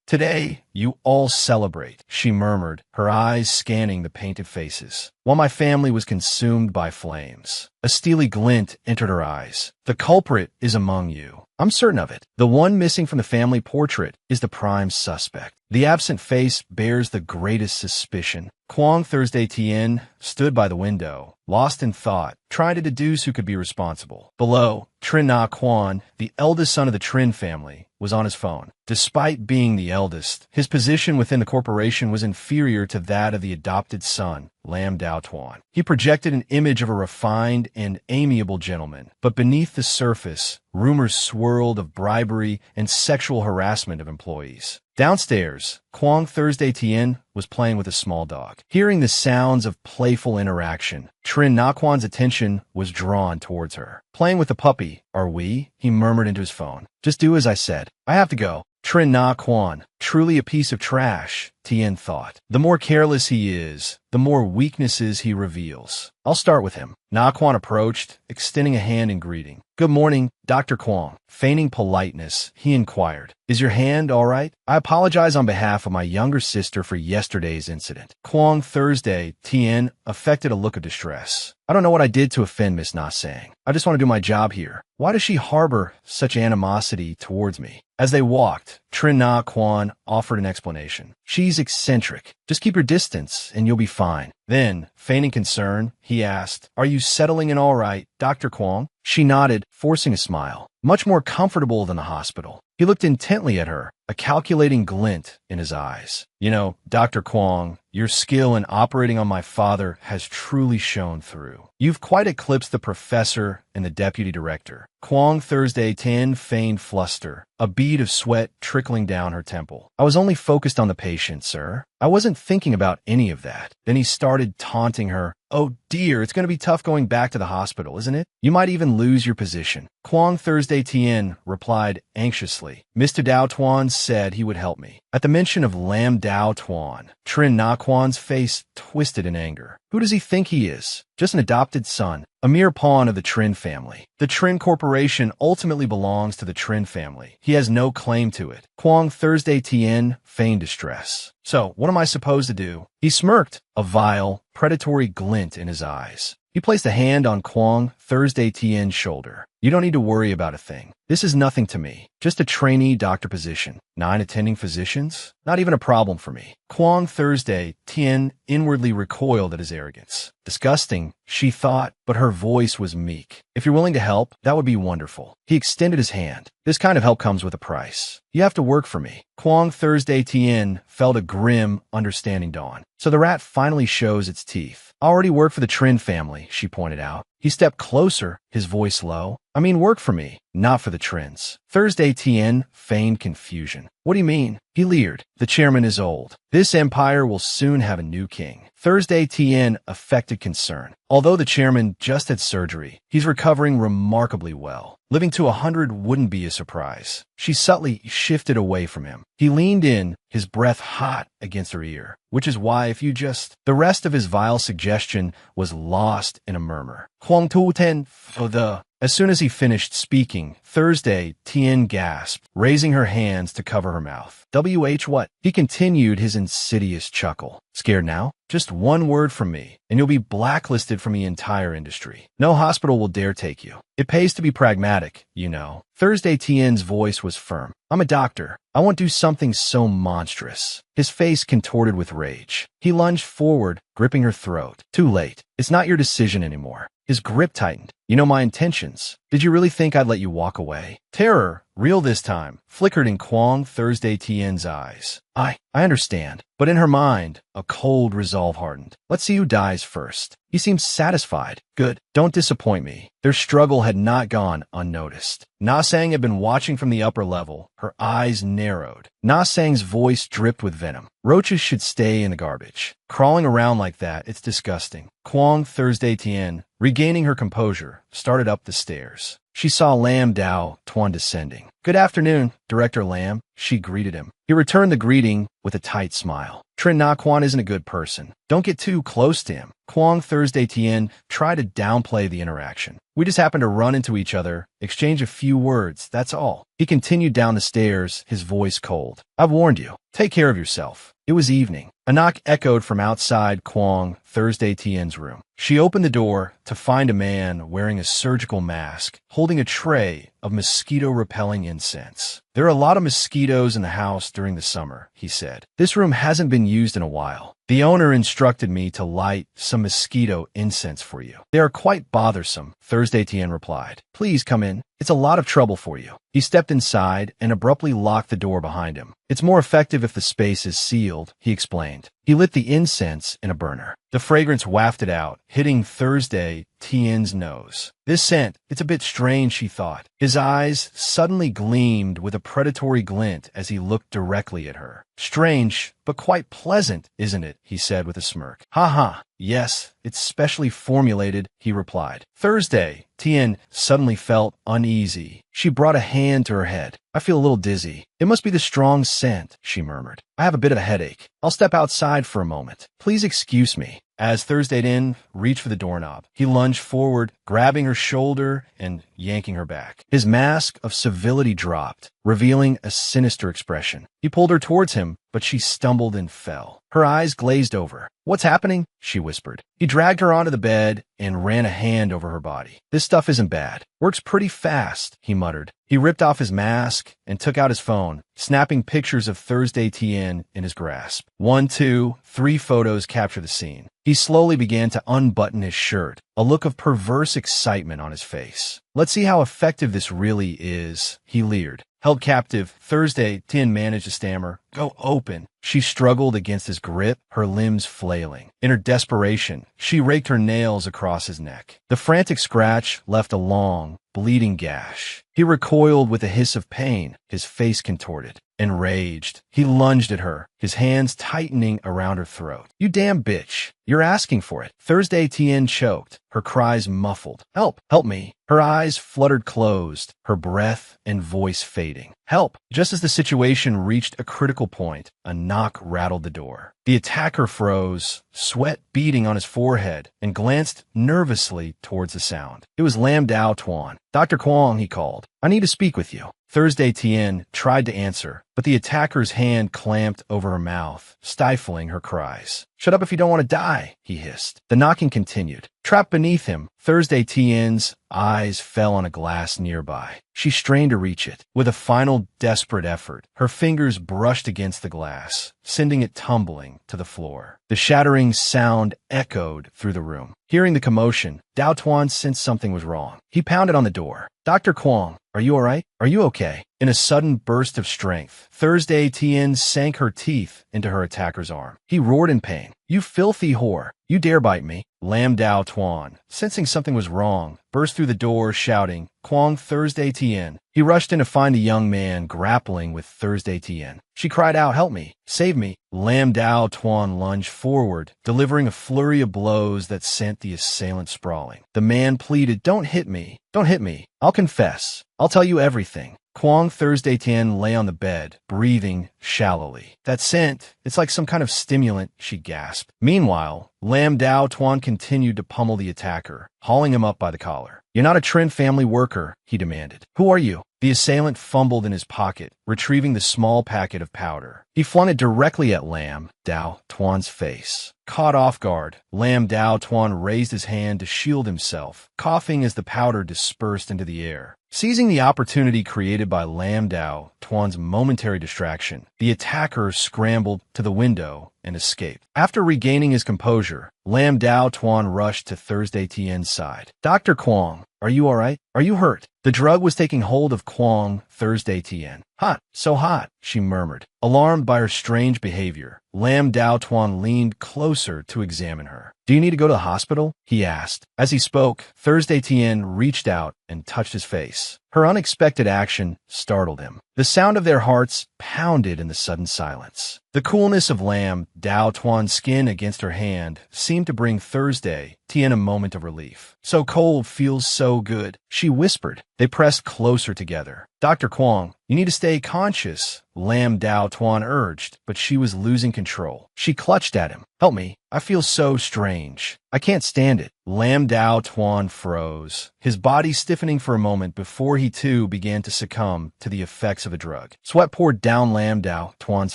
Today, you all celebrate, she murmured, her eyes scanning the painted faces, while my family was consumed by flames. A steely glint entered her eyes. The culprit is among you. I'm certain of it. The one missing from the family portrait is the prime suspect. The absent face bears the greatest suspicion. Kwang Thursday Tien stood by the window, lost in thought, trying to deduce who could be responsible. Below, Trin Na Quan, the eldest son of the Trin family, was on his phone. Despite being the eldest, his position within the corporation was inferior to that of the adopted son, Lam Dao Tuan. He projected an image of a refined and amiable gentleman, but beneath the surface, rumors swirled of bribery and sexual harassment of employees. Downstairs, Kwang Thursday Tien was playing with a small dog. Hearing the sounds of playful interaction, Trin Na Quan's attention was drawn towards her. Playing with the puppy, are we? He murmured into his phone. Just do as I said. I have to go. Trin Na Quan, Truly a piece of trash, Tien thought. The more careless he is, the more weaknesses he reveals. I'll start with him. Na Quan approached, extending a hand in greeting. Good morning, Dr. Kwong. Feigning politeness, he inquired. Is your hand all right? I apologize on behalf of my younger sister for yesterday's incident. Kwong Thursday, Tien affected a look of distress. I don't know what I did to offend Miss Na Sang. I just want to do my job here. Why does she harbor such animosity towards me? As they walked, Trin Na Quan offered an explanation. She's eccentric. Just keep your distance and you'll be fine. Then, feigning concern, he asked, Are you settling in all right, Dr. Kwong? She nodded, forcing a smile. Much more comfortable than the hospital. He looked intently at her, a calculating glint in his eyes. You know, Dr. Kwong, your skill in operating on my father has truly shone through. You've quite eclipsed the professor and the deputy director. Kwong Thursday Tien feigned fluster, a bead of sweat trickling down her temple. I was only focused on the patient, sir. I wasn't thinking about any of that. Then he started taunting her. Oh dear, it's going to be tough going back to the hospital, isn't it? You might even lose your position. Kwong Thursday Tien replied anxiously. Mr. Dao Tuan said he would help me. At the mention of Lam Dao Tuan, Trin Na Quan's face twisted in anger. Who does he think he is? Just an adopted son, a mere pawn of the Trin family. The Trin Corporation ultimately belongs to the Trin family. He has no claim to it. Kwong Thursday Tien feigned distress. So, what am I supposed to do? He smirked, a vile, predatory glint in his eyes. He placed a hand on Kwong Thursday Tien's shoulder. You don't need to worry about a thing. This is nothing to me. Just a trainee doctor position. 9 attending physicians? Not even a problem for me. Kwong Thursday Tien inwardly recoiled at his arrogance. Disgusting, she thought, but her voice was meek. If you're willing to help, that would be wonderful. He extended his hand. This kind of help comes with a price. You have to work for me. Kwong Thursday Tien felt a grim, understanding dawn. So the rat finally shows its teeth. I already work for the Trin family, she pointed out. He stepped closer, his voice low. I mean work for me, not for the Trins. Thursday Tien feigned confusion. What do you mean? He leered. The chairman is old. This empire will soon have a new king. Thursday Tien affected concern. Although the chairman just had surgery, he's recovering remarkably well. Living to 100 wouldn't be a surprise. She subtly shifted away from him. He leaned in, his breath hot against her ear. Which is why if you just... The rest of his vile suggestion was lost in a murmur. Huang Tu Ten for the... As soon as he finished speaking, Thursday, Tien gasped, raising her hands to cover her mouth. WH what? He continued his insidious chuckle. Scared now? Just one word from me, and you'll be blacklisted from the entire industry. No hospital will dare take you. It pays to be pragmatic, you know. Thursday Tien's voice was firm. I'm a doctor. I won't do something so monstrous. His face contorted with rage. He lunged forward, gripping her throat. Too late. It's not your decision anymore. His grip tightened. You know my intentions. Did you really think I'd let you walk away? Terror, real this time, flickered in Kwong Thursday Tien's eyes. I understand. But in her mind, a cold resolve hardened. Let's see who dies first. He seemed satisfied. Good. Don't disappoint me. Their struggle had not gone unnoticed. Na Sang had been watching from the upper level. Her eyes narrowed. Na Sang's voice dripped with venom. Roaches should stay in the garbage. Crawling around like that, it's disgusting. Kwong Thursday Tien, regaining her composure, started up the stairs. She saw Lam Dao Tuan descending. Good afternoon, Director Lam, she greeted him. He returned the greeting with a tight smile. Trin Na Quan isn't a good person. Don't get too close to him. Kwong Thursday Tien tried to downplay the interaction. We just happened to run into each other, exchange a few words, that's all. He continued down the stairs, his voice cold. I've warned you. Take care of yourself. It was evening. A knock echoed from outside Kwong Thursday Tien's room. She opened the door to find a man wearing a surgical mask, holding a tray of mosquito-repelling incense. There are a lot of mosquitoes in the house during the summer, he said. This room hasn't been used in a while. The owner instructed me to light some mosquito incense for you. They are quite bothersome, Thursday Tien replied. Please come in. It's a lot of trouble for you. He stepped inside and abruptly locked the door behind him. It's more effective if the space is sealed, he explained. He lit the incense in a burner. The fragrance wafted out, hitting Thursday Tien's nose. This scent, it's a bit strange, she thought. His eyes suddenly gleamed with a predatory glint as he looked directly at her. Strange, but quite pleasant, isn't it? He said with a smirk. Ha ha. Yes, it's specially formulated, he replied. Thursday, Tien suddenly felt uneasy. She brought a hand to her head. I feel a little dizzy. It must be the strong scent, she murmured. I have a bit of a headache. I'll step outside for a moment. Please excuse me. As Thursday Tien reached for the doorknob, he lunged forward, grabbing her shoulder and yanking her back. His mask of civility dropped, revealing a sinister expression. He pulled her towards him, but she stumbled and fell. Her eyes glazed over. What's happening? She whispered. He dragged her onto the bed and ran a hand over her body. This stuff isn't bad. Works pretty fast, he muttered. He ripped off his mask and took out his phone, snapping pictures of Thursday Tien in his grasp. 1, 2, 3 photos capture the scene. He slowly began to unbutton his shirt, a look of perverse excitement on his face. Let's see how effective this really is, he leered. Held captive, Thursday Tien managed to stammer, Go open. She struggled against his grip, her limbs flailing. In her desperation, she raked her nails across his neck. The frantic scratch left a long, bleeding gash. He recoiled with a hiss of pain, his face contorted. Enraged, he lunged at her, his hands tightening around her throat. You damn bitch. You're asking for it. Thursday Tien choked, her cries muffled. Help! Help me! Her eyes fluttered closed, her breath and voice fading. Help! Just as the situation reached a critical point, a knock rattled the door. The attacker froze, sweat beading on his forehead, and glanced nervously towards the sound. It was Lam Dao Tuan. Dr. Kwong, he called. I need to speak with you. Thursday Tien tried to answer, but the attacker's hand clamped over her mouth, stifling her cries. Shut up if you don't want to die, he hissed. The knocking continued. Trapped beneath him, Thursday Tien's eyes fell on a glass nearby. She strained to reach it. With a final desperate effort, her fingers brushed against the glass, sending it tumbling to the floor. The shattering sound echoed through the room. Hearing the commotion, Dao Tuan sensed something was wrong. He pounded on the door. Dr. Kwong, are you all right? Are you okay? In a sudden burst of strength, Thursday Tien sank her teeth into her attacker's arm. He roared in pain. You filthy whore. You dare bite me. Lam Dao Tuan, sensing something was wrong, burst through the door shouting, Kwong Thursday Tien. He rushed in to find the young man grappling with Thursday Tien. She cried out, help me, save me. Lam Dao Tuan lunged forward, delivering a flurry of blows that sent the assailant sprawling. The man pleaded, don't hit me. Don't hit me. I'll confess. I'll tell you everything. Kwong Thursday Tien lay on the bed, breathing shallowly. That scent, it's like some kind of stimulant, she gasped. Meanwhile, Lam Dao Tuan continued to pummel the attacker, hauling him up by the collar. You're not a Trin family worker, he demanded. Who are you? The assailant fumbled in his pocket, retrieving the small packet of powder. He flung it directly at Lam Dao Tuan's face. Caught off guard, Lam Dao Tuan raised his hand to shield himself, coughing as the powder dispersed into the air. Seizing the opportunity created by Lam Dao Tuan's momentary distraction, the attacker scrambled to the window and escaped. After regaining his composure, Lam Dao Tuan rushed to Thursday Tien's side. Dr. Kwong, are you all right? Are you hurt? The drug was taking hold of Kwong Thursday Tien. Hot, so hot, she murmured. Alarmed by her strange behavior, Lam Dao Tuan leaned closer to examine her. Do you need to go to the hospital? He asked. As he spoke, Thursday Tien reached out and touched his face. Her unexpected action startled him. The sound of their hearts pounded in the sudden silence. The coolness of Lam Dao Tuan's skin against her hand seemed to bring Thursday Tien a moment of relief. So cold feels so good, she whispered. They pressed closer together. Dr. Kwong, you need to stay conscious, Lam Dao Tuan urged, but she was losing control. She clutched at him. Help me. I feel so strange. I can't stand it. Lam Dao Tuan froze, his body stiffening for a moment before he too began to succumb to the effects of a drug. Sweat poured down Lam Dao Tuan's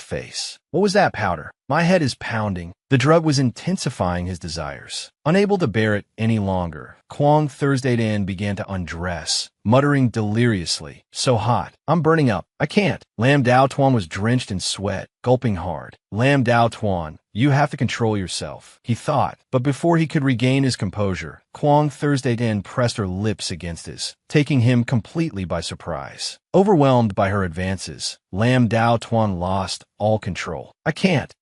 face. What was that powder? My head is pounding. The drug was intensifying his desires. Unable to bear it any longer, Kwong Thursday Tien began to undress, muttering deliriously, so hot. I'm burning up. I can't. Lam Dao Tuan was drenched in sweat, gulping hard. Lam Dao Tuan, you have to control yourself, he thought. But before he could regain his composure, Kwong Thursday Tien pressed her lips against his, taking him completely by surprise. Overwhelmed by her advances, Lam Dao Tuan lost all control. I can't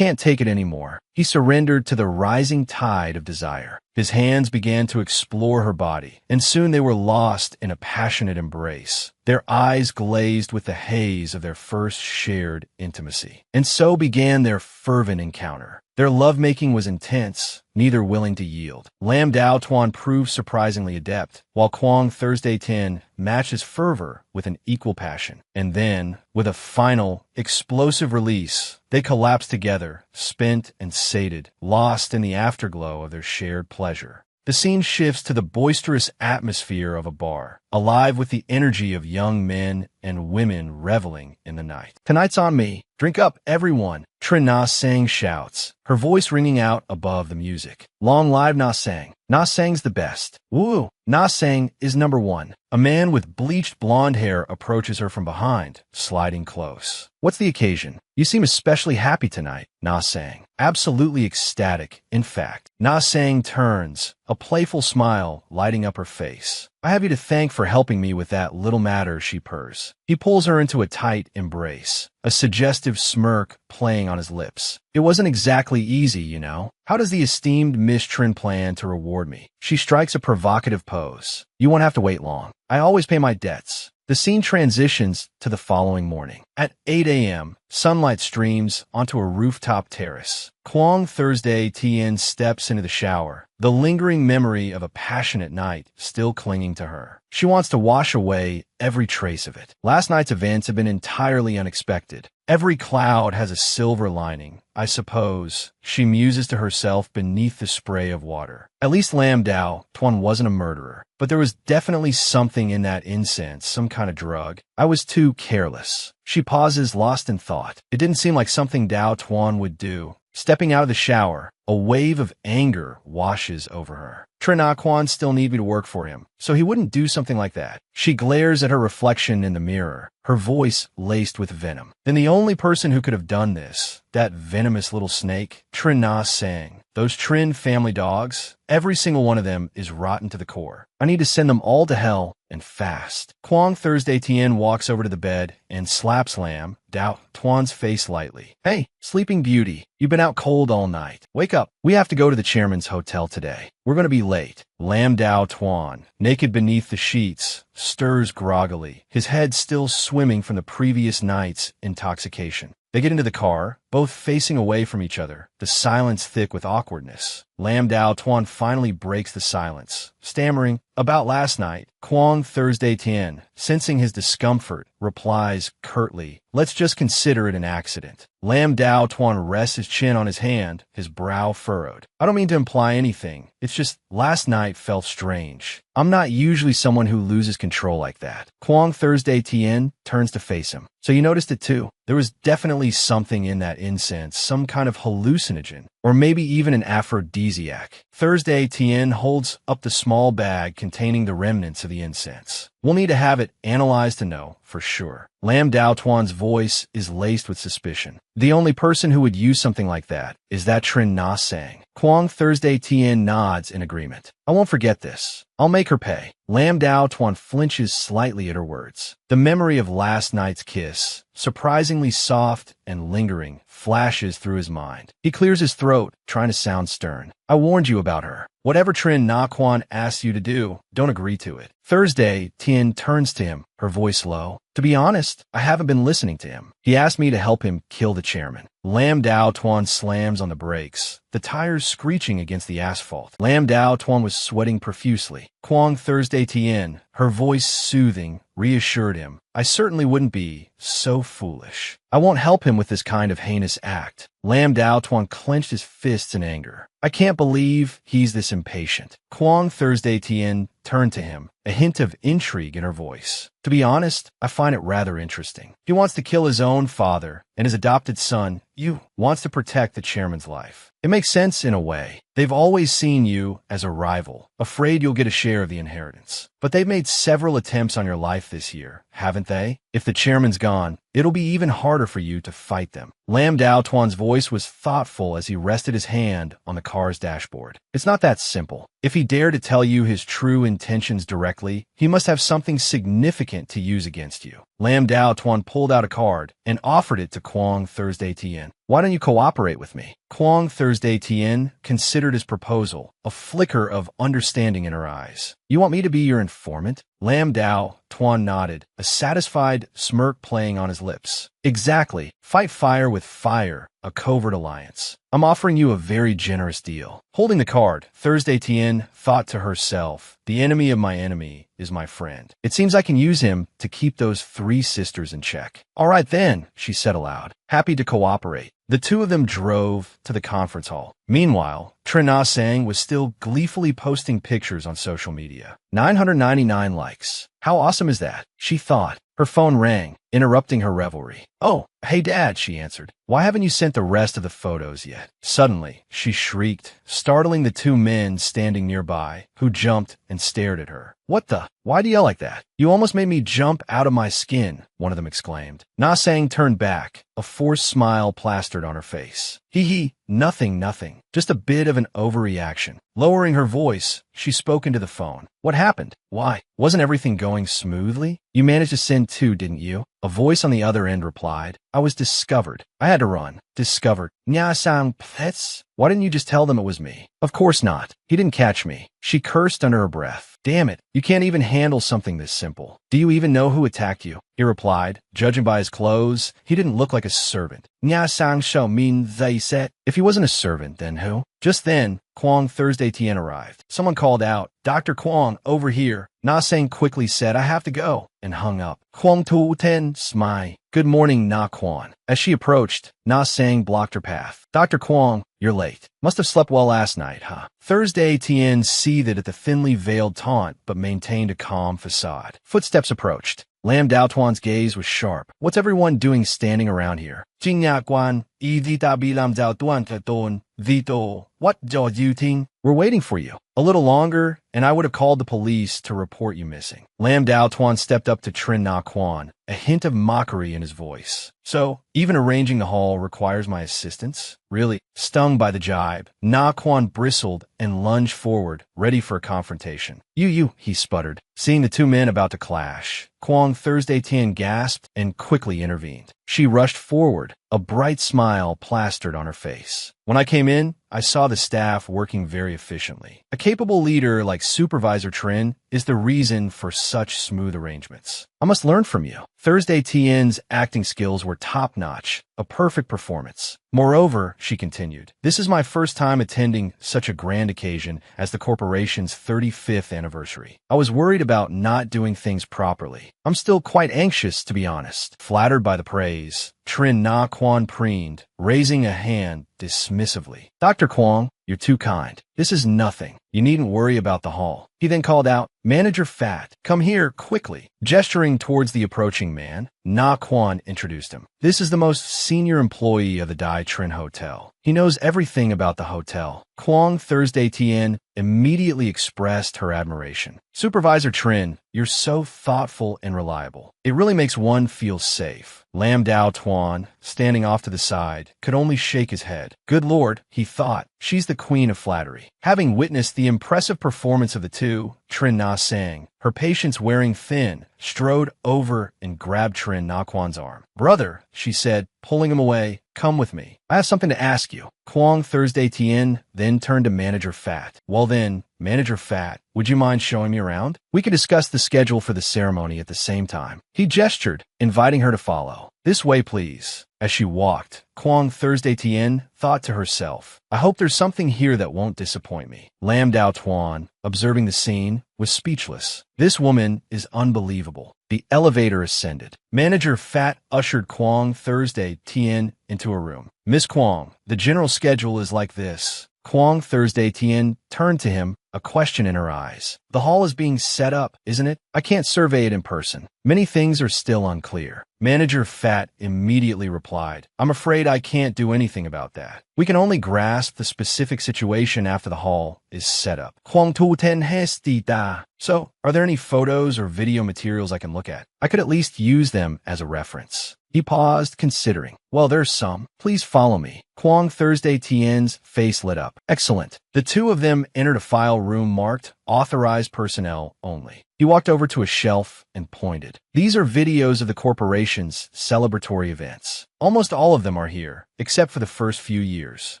take it anymore. He surrendered to the rising tide of desire. His hands began to explore her body, and soon they were lost in a passionate embrace. Their eyes glazed with the haze of their first shared intimacy. And so began their fervent encounter. Their lovemaking was intense, neither willing to yield. Lam Dao Tuan proved surprisingly adept, while Kwang Thursday Tian matched his fervor with an equal passion. And then, with a final, explosive release, they collapsed together, spent and sated, lost in the afterglow of their shared pleasure. The scene shifts to the boisterous atmosphere of a bar, alive with the energy of young men and women reveling in the night. "Tonight's on me. Drink up, everyone," Trin Na Sang shouts, her voice ringing out above the music. "Long live Na Sang. Na Sang's the best. Woo! Na Sang is number one." A man with bleached blonde hair approaches her from behind, sliding close. "What's the occasion? You seem especially happy tonight," Na Sang. Absolutely ecstatic, in fact. Na Sang turns, a playful smile lighting up her face. "I have you to thank for helping me with that little matter," she purrs. He pulls her into a tight embrace, a suggestive smirk playing on his lips. "It wasn't exactly easy, you know. How does the esteemed Miss Trin plan to reward me?" She strikes a provocative pose. "You won't have to wait long. I always pay my debts." The scene transitions to the following morning. At 8 a.m., sunlight streams onto a rooftop terrace. Kwang Thursday Tien steps into the shower, the lingering memory of a passionate night still clinging to her. She wants to wash away every trace of it. Last night's events have been entirely unexpected. Every cloud has a silver lining, I suppose, she muses to herself beneath the spray of water. At least Lam Dao Tuan wasn't a murderer, but there was definitely something in that incense, some kind of drug. I was too careless. She pauses, lost in thought. It didn't seem like something Dao Tuan would do. Stepping out of the shower, a wave of anger washes over her. Trin Na Quan still needed me to work for him, so he wouldn't do something like that. She glares at her reflection in the mirror, her voice laced with venom. Then the only person who could have done this, that venomous little snake, Trin Na Sang. Those Trin family dogs, every single one of them is rotten to the core. I need to send them all to hell, and fast. Kwang Thursday Tien walks over to the bed and slaps Lam Dao Tuan's face lightly. "Hey, sleeping beauty, you've been out cold all night. Wake up. We have to go to the chairman's hotel today. We're going to be late." Lam Dao Tuan, naked beneath the sheets, stirs groggily, his head still swimming from the previous night's intoxication. They get into the car, both facing away from each other, the silence thick with awkwardness. Lam Dao Tuan finally breaks the silence, stammering, "About last night." Kwang Thursday Tien, sensing his discomfort, replies curtly, "Let's just consider it an accident." Lam Dao Tuan rests his chin on his hand, his brow furrowed. "I don't mean to imply anything. It's just last night felt strange. I'm not usually someone who loses control like that." Kwang Thursday Tien turns to face him. "So you noticed it too?" There was definitely something in that incense, some kind of hallucinogen, or maybe even an aphrodisiac. Thursday Tien holds up the small bag containing the remnants of the incense. "We'll need to have it analyzed to know for sure." Lam Dao Tuan's voice is laced with suspicion. "The only person who would use something like that is that Trin Na Sang." Kwang Thursday Tien nods in agreement. "I won't forget this. I'll make her pay." Lam Dao Tuan flinches slightly at her words. The memory of last night's kiss, surprisingly soft and lingering, flashes through his mind. He clears his throat, trying to sound stern. "I warned you about her. Whatever Trin Na Quan asks you to do, don't agree to it." Thursday Tien turns to him, her voice low. "To be honest, I haven't been listening to him. He asked me to help him kill the chairman." Lam Dao Tuan slams on the brakes, the tires screeching against the asphalt. Lam Dao Tuan was sweating profusely. Kwang Thursday Tien, her voice soothing, reassured him. "I certainly wouldn't be so foolish. I won't help him with this kind of heinous act." Lam Dao Tuan clenched his fists in anger. "I can't believe he's this impatient." Kwang Thursday Tien turned to him, a hint of intrigue in her voice. "To be honest, I find it rather interesting. He wants to kill his own father and his adopted son. You wants to protect the chairman's life. It makes sense in a way. They've always seen you as a rival, afraid you'll get a share of the inheritance. But they've made several attempts on your life this year, haven't they? If the chairman's gone, it'll be even harder for you to fight them." Lam Dao Tuan's voice was thoughtful as he rested his hand on the car's dashboard. "It's not that simple. If he dared to tell you his true intentions directly, he must have something significant to use against you." Lam Dao Tuan pulled out a card and offered it to Kwang Thursday Tien. Why don't you cooperate with me? Kwong Thursday Tien considered his proposal, a flicker of understanding in her eyes. You want me to be your informant? Lam Dao Tuan nodded, a satisfied smirk playing on his lips. Exactly. Fight fire with fire, a covert alliance. I'm offering you a very generous deal. Holding the card, Thursday Tien thought to herself, the enemy of my enemy is my friend. It seems I can use him to keep those three sisters in check. All right then, she said aloud, happy to cooperate. The two of them drove to the conference hall. Meanwhile, Trin Na Sang was still gleefully posting pictures on social media. 999 likes. How awesome is that? She thought. Her phone rang, interrupting her revelry. Oh, hey Dad, she answered. Why haven't you sent the rest of the photos yet? Suddenly, she shrieked, startling the two men standing nearby, who jumped and stared at her. What the? Why'd you yell like that? You almost made me jump out of my skin, one of them exclaimed. Na Sang turned back, a forced smile plastered on her face. Hee, nothing. Just a bit of an overreaction. Lowering her voice, she spoke into the phone. What happened? Why? Wasn't everything going smoothly? You managed to send two, didn't you? A voice on the other end replied. I was discovered. I had to run. Discovered. Nya Sang Pets? Why didn't you just tell them it was me? Of course not. He didn't catch me. She cursed under her breath. Damn it. You can't even handle something this simple. Do you even know who attacked you? He replied. Judging by his clothes, he didn't look like a servant. Nya Sang Shou Min Zai Set. If he wasn't a servant, then who? Just then, Kwong Thursday Tien arrived. Someone called out, Dr. Kwong, over here. Na Sang quickly said, I have to go, and hung up. Kwong Tu Ten Smai. Good morning, Na Kwon. As she approached, Na Sang blocked her path. Dr. Kwong, you're late. Must have slept well last night, huh? Thursday Tien seethed at the thinly veiled taunt, but maintained a calm facade. Footsteps approached. Lam Dao Tuan's gaze was sharp. What's everyone doing standing around here? Jing Ya Guan, Idita Bilam Dao Tuan Taton, Vito. What do you think? We're waiting for you. A little longer, and I would have called the police to report you missing. Lam Dao Tuan stepped up to Trin Na Quan, a hint of mockery in his voice. So, even arranging the hall requires my assistance? Really? Stung by the jibe, Na Quan bristled and lunged forward, ready for a confrontation. You, he sputtered. Seeing the two men about to clash, Kwong Thursday Tien gasped and quickly intervened. She rushed forward, a bright smile plastered on her face. When I came in, I saw the staff working very efficiently. A capable leader like Supervisor Trin is the reason for such smooth arrangements. I must learn from you. Thursday Tien's acting skills were top-notch, a perfect performance. Moreover, she continued, this is my first time attending such a grand occasion as the corporation's 35th anniversary. I was worried about not doing things properly. I'm still quite anxious, to be honest. Flattered by the praise, Trin Na Quan preened, raising a hand dismissively. Dr. Kwong, you're too kind. This is nothing. You needn't worry about the hall. He then called out, Manager Fat, come here quickly. Gesturing towards the approaching man, Na Quan introduced him. This is the most senior employee of the Dai Trin Hotel. He knows everything about the hotel. Kwong Thursday Tien immediately expressed her admiration. Supervisor Trin, you're so thoughtful and reliable. It really makes one feel safe. Lam Dao Tuan, standing off to the side, could only shake his head. Good Lord, he thought, she's the queen of flattery. Having witnessed the impressive performance of the two, Trin Na Sang, her patience wearing thin, strode over and grabbed Trin Na Quan's arm. Brother, she said, pulling him away, come with me. I have something to ask you. Kwong Thursday Tien then turned to Manager Fat. Well then, Manager Fat, would you mind showing me around? We could discuss the schedule for the ceremony at the same time. He gestured, inviting her to follow. This way, please. As she walked, Kwong Thursday Tien thought to herself, I hope there's something here that won't disappoint me. Lam Dao Tuan, observing the scene, was speechless. This woman is unbelievable. The elevator ascended. Manager Fat ushered Kwong Thursday Tien into a room. Miss Kwong, the general schedule is like this. Kwong Thursday Tien turned to him, a question in her eyes. The hall is being set up, isn't it? I can't survey it in person. Many things are still unclear. Manager Fat immediately replied, I'm afraid I can't do anything about that. We can only grasp the specific situation after the hall is set up. Kwong Tu Ten Hesti Da. So, are there any photos or video materials I can look at? I could at least use them as a reference. He paused, considering. Well, there's some. Please follow me. Kwong Thursday Tian's face lit up. Excellent. The two of them entered a file room marked Authorized Personnel Only. He walked over to a shelf and pointed. These are videos of the corporation's celebratory events. Almost all of them are here, except for the first few years.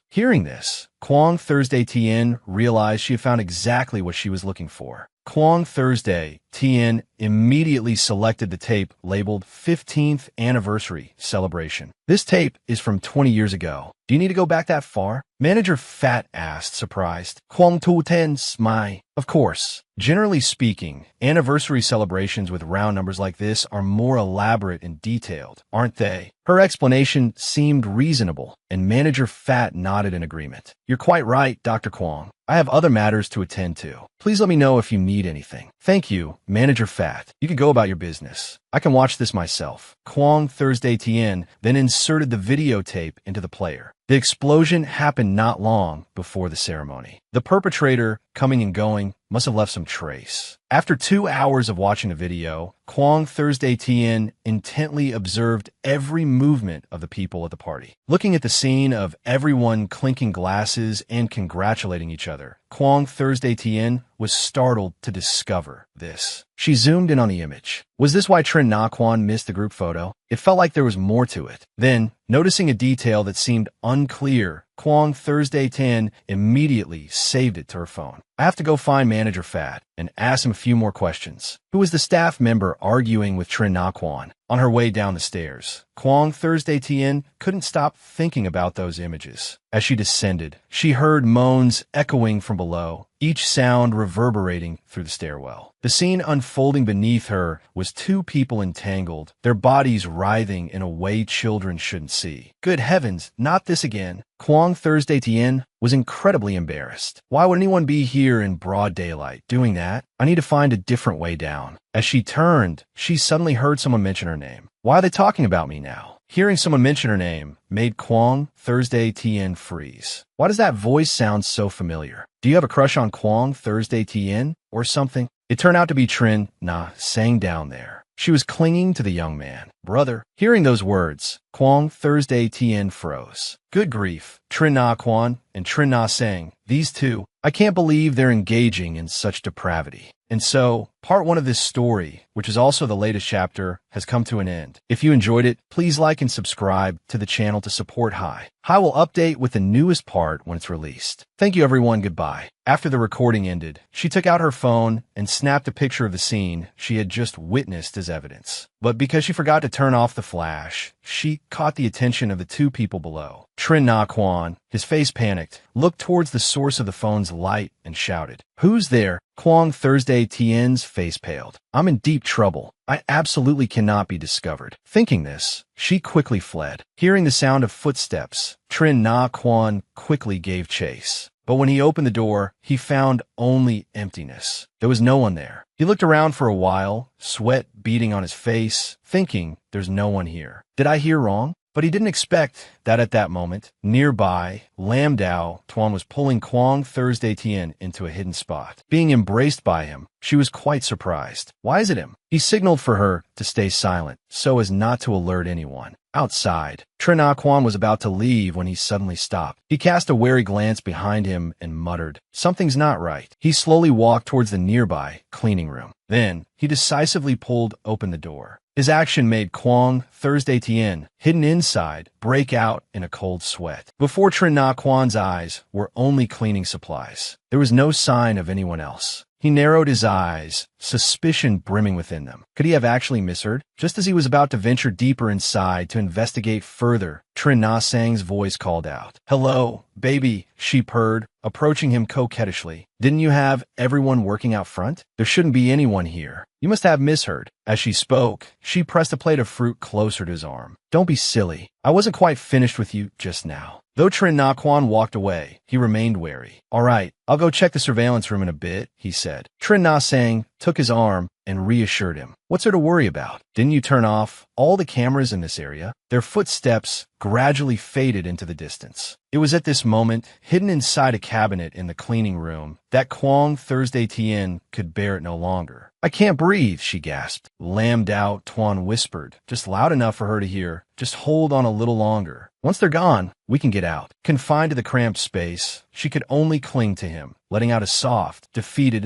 Hearing this, Kwong Thursday Tian realized she had found exactly what she was looking for. Kwong Thursday Tian immediately selected the tape labeled 15th Anniversary Celebration. This tape is from 20 years ago. Do you need to go back that far? Manager Fat asked, surprised. Kwong Tu Ten smiled. Of course. Generally speaking, anniversary celebrations with round numbers like this are more elaborate and detailed, aren't they? Her explanation seemed reasonable, and Manager Fat nodded in agreement. You're quite right, Dr. Kwong. I have other matters to attend to. Please let me know if you need anything. Thank you, Manager Fat. You can go about your business. I can watch this myself. Kwong Thursday Tian then inserted the videotape into the player. The explosion happened not long before the ceremony. The perpetrator, coming and going, must have left some trace. After 2 hours of watching the video, Kwong Thursday Tian intently observed every movement of the people at the party. Looking at the scene of everyone clinking glasses and congratulating each other, Kwong Thursday Tian was startled to discover this. She zoomed in on the image. Was this why Trin Na Quan missed the group photo? It felt like there was more to it. Then, noticing a detail that seemed unclear, Kwong Thursday Tian immediately saved it to her phone. I have to go find Manager Fat and ask him a few more questions. Who was the staff member arguing with Trin Na Quan? On her way down the stairs, Kwong Thursday Tian couldn't stop thinking about those images. As she descended, she heard moans echoing from below, each sound reverberating through the stairwell. The scene unfolding beneath her was two people entangled, their bodies writhing in a way children shouldn't see. Good heavens, not this again. Kwong Thursday Tian was incredibly embarrassed. Why would anyone be here in broad daylight doing that? I need to find a different way down. As she turned, she suddenly heard someone mention her name. Why are they talking about me now? Hearing someone mention her name made Kwong Thursday Tian freeze. Why does that voice sound so familiar? Do you have a crush on Kwong Thursday Tian or something? It turned out to be Trin Na saying down there. She was clinging to the young man. Brother. Hearing those words, Kwong Thursday Tian froze. Good grief. Trin Na Quan and Trin Na Sang, these two, I can't believe they're engaging in such depravity. And so, part 1 of this story, which is also the latest chapter, has come to an end. If you enjoyed it, please like and subscribe to the channel to support Hai. Hai will update with the newest part when it's released. Thank you everyone, goodbye. After the recording ended, she took out her phone and snapped a picture of the scene she had just witnessed as evidence. But because she forgot to turn off the flash, she caught the attention of the two people below. Trin Na Quan, his face panicked, looked towards the source of the phone's light and shouted, "Who's there?" Kwong Thursday Tian's face paled. I'm in deep trouble. I absolutely cannot be discovered. Thinking this, she quickly fled. Hearing the sound of footsteps, Trin Na Quan quickly gave chase. But when he opened the door, he found only emptiness. There was no one there. He looked around for a while, sweat beading on his face, thinking there's no one here. Did I hear wrong? But he didn't expect that at that moment, nearby, Lam Dao Tuan was pulling Kwong Thursday Tian into a hidden spot. Being embraced by him, she was quite surprised. Why is it him? He signaled for her to stay silent, so as not to alert anyone. Outside, Trin Na Quan was about to leave when he suddenly stopped. He cast a wary glance behind him and muttered, "Something's not right." He slowly walked towards the nearby cleaning room. Then, he decisively pulled open the door. His action made Kwong Thursday Tian, hidden inside, break out in a cold sweat. Before Trin Na Quan's eyes were only cleaning supplies. There was no sign of anyone else. He narrowed his eyes, suspicion brimming within them. Could he have actually misheard? Just as he was about to venture deeper inside to investigate further, Trin Na Sang's voice called out. "Hello, baby," she purred, approaching him coquettishly. "Didn't you have everyone working out front? There shouldn't be anyone here. You must have misheard." As she spoke, she pressed a plate of fruit closer to his arm. "Don't be silly. I wasn't quite finished with you just now." Though Trin Na Quan walked away, he remained wary. "All right, I'll go check the surveillance room in a bit," he said. Trin Na Sang took his arm, and reassured him. What's there to worry about? Didn't you turn off all the cameras in this area? Their footsteps gradually faded into the distance. It was at this moment, hidden inside a cabinet in the cleaning room, that Kwang Thursday Tien could bear it no longer. I can't breathe, she gasped. Lam Dao Tuan whispered, just loud enough for her to hear. Just hold on a little longer. Once they're gone, we can get out. Confined to the cramped space, she could only cling to him, letting out a soft, defeated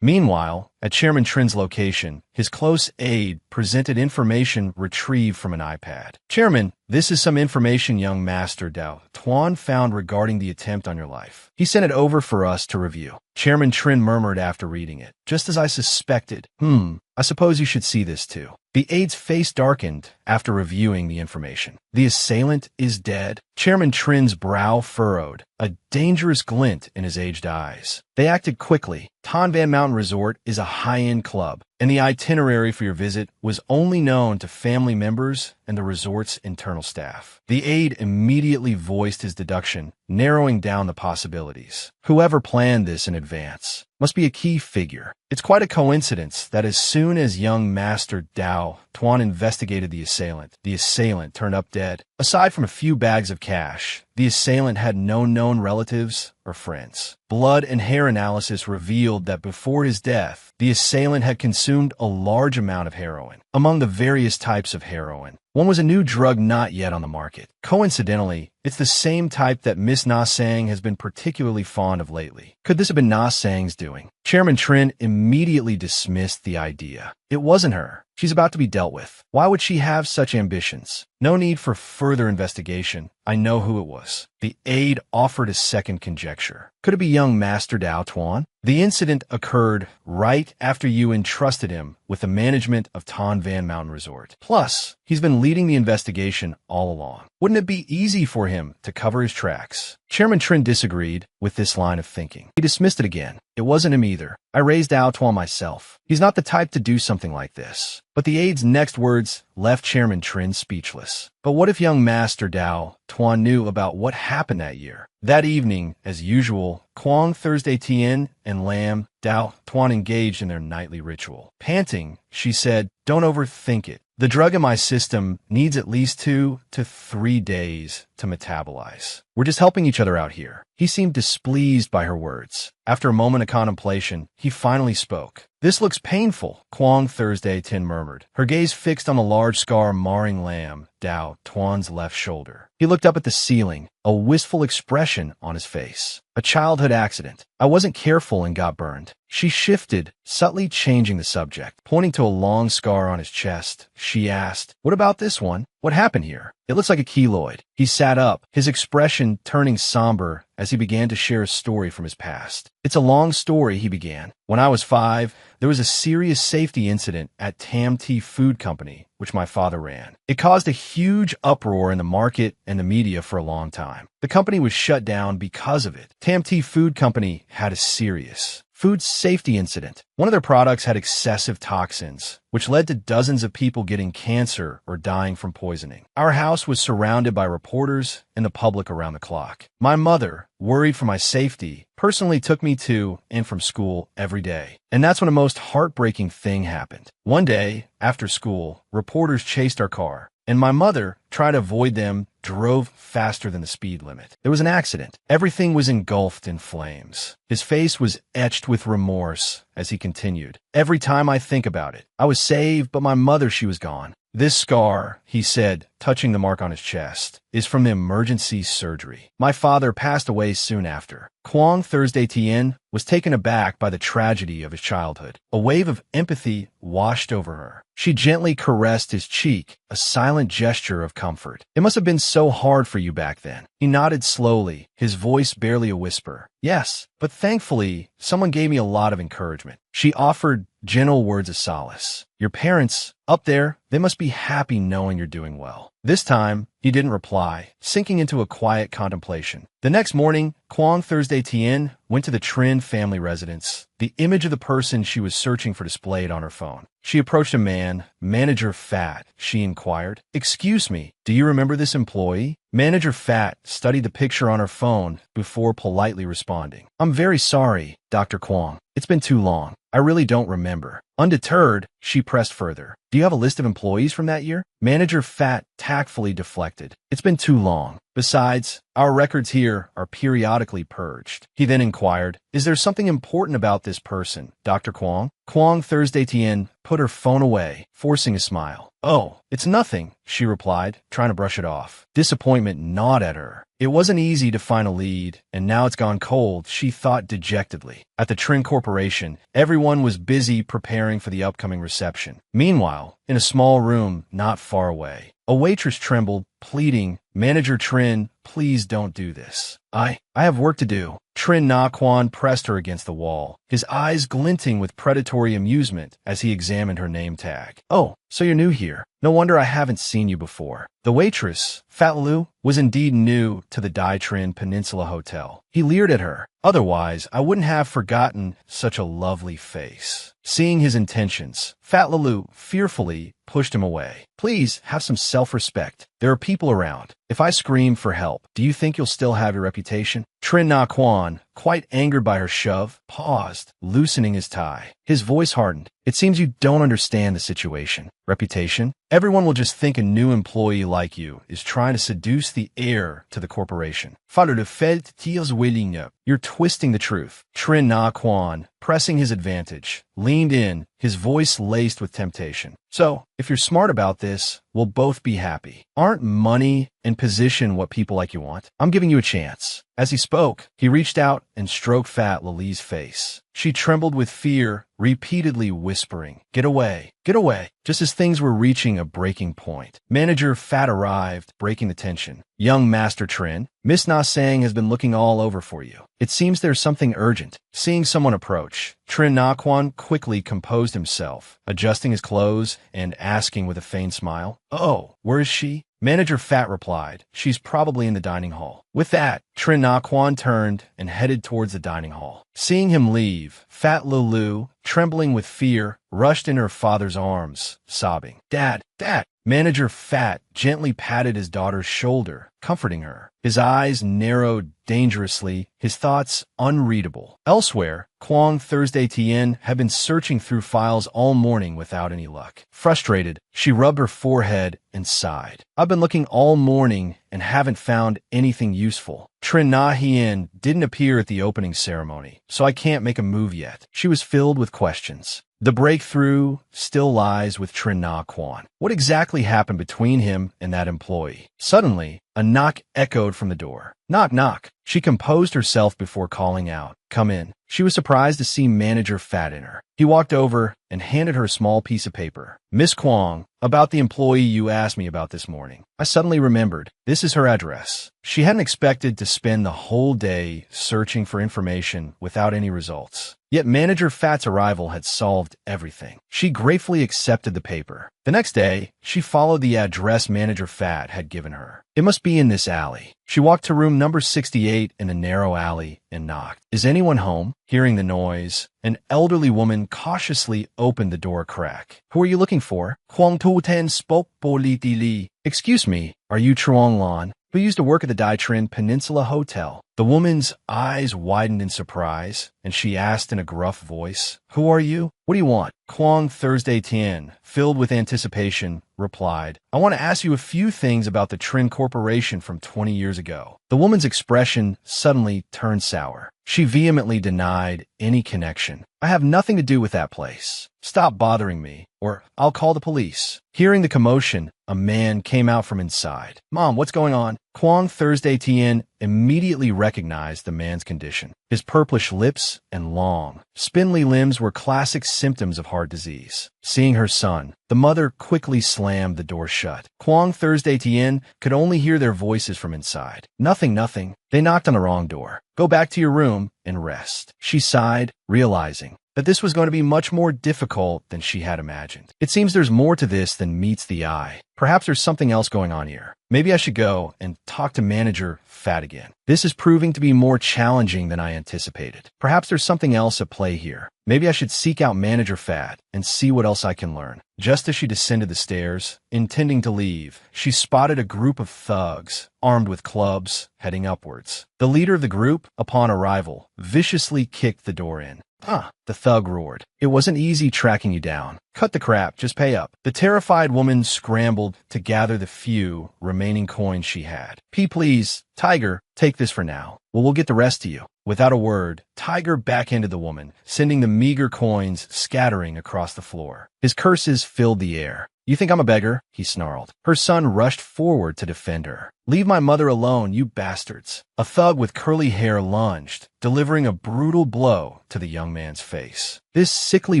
Meanwhile, at Chairman Trin's location, his close aide presented information retrieved from an iPad. Chairman, this is some information young Master Dao Tuan found regarding the attempt on your life. He sent it over for us to review. Chairman Trin murmured after reading it. Just as I suspected. I suppose you should see this too. The aide's face darkened after reviewing the information. The assailant is dead. Chairman Trin's brow furrowed, a dangerous glint in his aged eyes. They acted quickly. Tan Van Mountain Resort is a high-end club, and the itinerary for your visit was only known to family members and the resort's internal staff. The aide immediately voiced his deduction, narrowing down the possibilities. Whoever planned this in advance must be a key figure. It's quite a coincidence that as soon as young Master Dao Tuan investigated the assailant turned up dead. Aside from a few bags of cash, the assailant had no known relatives or friends. Blood and hair analysis revealed that before his death, the assailant had consumed a large amount of heroin. Among the various types of heroin, one was a new drug not yet on the market. Coincidentally, it's the same type that Miss Na Sang has been particularly fond of lately. Could this have been Na Sang's doing? Chairman Trin immediately dismissed the idea. It wasn't her. She's about to be dealt with. Why would she have such ambitions? No need for further investigation. I know who it was. The aide offered a second conjecture. Could it be young Master Dao Tuan? The incident occurred right after you entrusted him with the management of Tan Van Mountain Resort. Plus, he's been leading the investigation all along. Wouldn't it be easy for him to cover his tracks? Chairman Trin disagreed with this line of thinking. He dismissed it again. It wasn't him either. I raised Dao Tuan myself. He's not the type to do something like this. But the aide's next words left Chairman Trin speechless. But what if young Master Dao Tuan knew about what happened that year? That evening, as usual, Kwang Thursday Tien and Lam Dao Tuan engaged in their nightly ritual. Panting, she said, "Don't overthink it. The drug in my system needs at least 2 to 3 days to metabolize. We're just helping each other out here." He seemed displeased by her words. After a moment of contemplation, he finally spoke. "This looks painful," Kwang Thursday Tin murmured, her gaze fixed on the large scar marring Lam Dao Tuan's left shoulder. He looked up at the ceiling, a wistful expression on his face. "A childhood accident. I wasn't careful and got burned." She shifted, subtly changing the subject. Pointing to a long scar on his chest, she asked, "What about this one? What happened here?" "It looks like a keloid." He sat up, his expression turning somber as he began to share a story from his past. "It's a long story," he began. "When I was 5, there was a serious safety incident at Tam Tea Food Company, which my father ran. It caused a huge uproar in the market and the media for a long time. The company was shut down because of it. Tam Tea Food Company had a serious food safety incident. One of their products had excessive toxins, which led to dozens of people getting cancer or dying from poisoning. Our house was surrounded by reporters and the public around the clock. My mother, worried for my safety, personally took me to and from school every day. And that's when a most heartbreaking thing happened. One day, after school, reporters chased our car, and my mother, trying to avoid them, drove faster than the speed limit. There was an accident. Everything was engulfed in flames. His face was etched with remorse as he continued. "Every time I think about it, I was saved, but my mother, she was gone. This scar," he said, touching the mark on his chest, "is from emergency surgery. My father passed away soon after." Kwang Thursday Tien was taken aback by the tragedy of his childhood. A wave of empathy washed over her. She gently caressed his cheek, a silent gesture of comfort. "It must have been so hard for you back then." He nodded slowly, his voice barely a whisper. "Yes, but thankfully, someone gave me a lot of encouragement." She offered gentle words of solace. "Your parents, up there, they must be happy knowing you're doing well." This time, he didn't reply, sinking into a quiet contemplation. The next morning, Kwang Thursday Tien went to the Trin family residence. The image of the person she was searching for displayed on her phone. She approached a man. "Manager Fat," she inquired. "Excuse me, do you remember this employee?" Manager Fat studied the picture on her phone before politely responding. "I'm very sorry, Dr. Kwang. It's been too long." I really don't remember. Undeterred, she pressed further. Do you have a list of employees from that year? Manager Fat tactfully deflected. It's been too long. Besides, our records here are periodically purged. He then inquired, is there something important about this person, Dr. Kwong? Kwong Thursday Tien put her phone away, forcing a smile. Oh, it's nothing, she replied, trying to brush it off. Disappointment gnawed at her. It wasn't easy to find a lead, and now it's gone cold, she thought dejectedly. At the Trin Corporation, everyone was busy preparing for the upcoming reception. Meanwhile, in a small room not far away, a waitress trembled, pleading, Manager Trin, please don't do this. I have work to do. Trin Na Quan pressed her against the wall, his eyes glinting with predatory amusement as he examined her name tag. Oh, so you're new here. No wonder I haven't seen you before. The waitress, Fat Lu, was indeed new to the Dai Trin Peninsula Hotel. He leered at her. Otherwise, I wouldn't have forgotten such a lovely face. Seeing his intentions, Fat Lulu fearfully pushed him away. Please, have some self-respect. There are people around. If I scream for help, do you think you'll still have your reputation? Trin Na Quan, quite angered by her shove, paused, loosening his tie. His voice hardened. It seems you don't understand the situation. Reputation? Everyone will just think a new employee like you is trying to seduce the heir to the corporation. Father de Felt tiers willing. You're twisting the truth. Trin Na Quan, pressing his advantage, leaned in, his voice laced with temptation. So, if you're smart about this, we'll both be happy. Aren't money and position what people like you want? I'm giving you a chance. As he spoke, he reached out and stroked Fat Lili's face. She trembled with fear, repeatedly whispering, "Get away, get away." Just as things were reaching a breaking point, Manager Fat arrived, breaking the tension. Young Master Trin, Miss Na Sang has been looking all over for you. It seems there's something urgent. Seeing someone approach, Trin Na Quan quickly composed himself, adjusting his clothes and asking with a faint smile, "Oh, where is she?" Manager Fat replied, "She's probably in the dining hall." With that, Trin Na Quan turned and headed towards the dining hall. Seeing him leave, Fat Lulu, trembling with fear, rushed in her father's arms, sobbing, "Dad, Dad!" Manager Fat gently patted his daughter's shoulder, comforting her. His eyes narrowed dangerously, his thoughts unreadable. Elsewhere, Kwong Thursday Tien had been searching through files all morning without any luck. Frustrated, she rubbed her forehead and sighed. "I've been looking all morning and haven't found anything useful. Trin Na Hien didn't appear at the opening ceremony, so I can't make a move yet." She was filled with questions. The breakthrough still lies with Trin Na Quan. What exactly happened between him and that employee? Suddenly, a knock echoed from the door. Knock, knock. She composed herself before calling out, "Come in." She was surprised to see Manager Fat in her. He walked over and handed her a small piece of paper. "Miss Kwong, about the employee you asked me about this morning." I suddenly remembered. This is her address. She hadn't expected to spend the whole day searching for information without any results. Yet Manager Fat's arrival had solved everything. She gratefully accepted the paper. The next day, she followed the address Manager Fat had given her. It must be in this alley. She walked to room number 68 in a narrow alley and knocked. "Is anyone home?" Hearing the noise, an elderly woman cautiously opened the door a crack. "Who are you looking for?" Kwong Tu Ten spoke politely. "Excuse me, are you Truong Lan, who used to work at the Dai Trin Peninsula Hotel?" The woman's eyes widened in surprise, and she asked in a gruff voice, "Who are you? What do you want?" Kwong Thursday Tien, filled with anticipation, replied, "I want to ask you a few things about the Trin Corporation from 20 years ago." The woman's expression suddenly turned sour. She vehemently denied any connection. "I have nothing to do with that place. Stop bothering me, or I'll call the police." Hearing the commotion, a man came out from inside. "Mom, what's going on?" Kwong Thursday Tien immediately recognized the man's condition. His purplish lips and long, spindly limbs were classic symptoms of heart disease. Seeing her son, the mother quickly slammed the door shut. Kwong Thursday Tien could only hear their voices from inside. "Nothing, nothing. They knocked on the wrong door. Go back to your room and rest." She sighed, realizing that this was going to be much more difficult than she had imagined. It seems there's more to this than meets the eye. Perhaps there's something else going on here. Maybe I should go and talk to Manager Fat again. This is proving to be more challenging than I anticipated. Perhaps there's something else at play here. Maybe I should seek out Manager Fat and see what else I can learn. Just as she descended the stairs, intending to leave, she spotted a group of thugs, armed with clubs, heading upwards. The leader of the group, upon arrival, viciously kicked the door in. The thug roared. It wasn't easy tracking you down. Cut the crap, just pay up. The terrified woman scrambled to gather the few remaining coins she had. Please, Tiger, take this for now. We'll get the rest to you. Without a word, Tiger backhanded the woman, sending the meager coins scattering across the floor. His curses filled the air. You think I'm a beggar? He snarled. Her son rushed forward to defend her. Leave my mother alone, you bastards. A thug with curly hair lunged, delivering a brutal blow to the young man's face. This sickly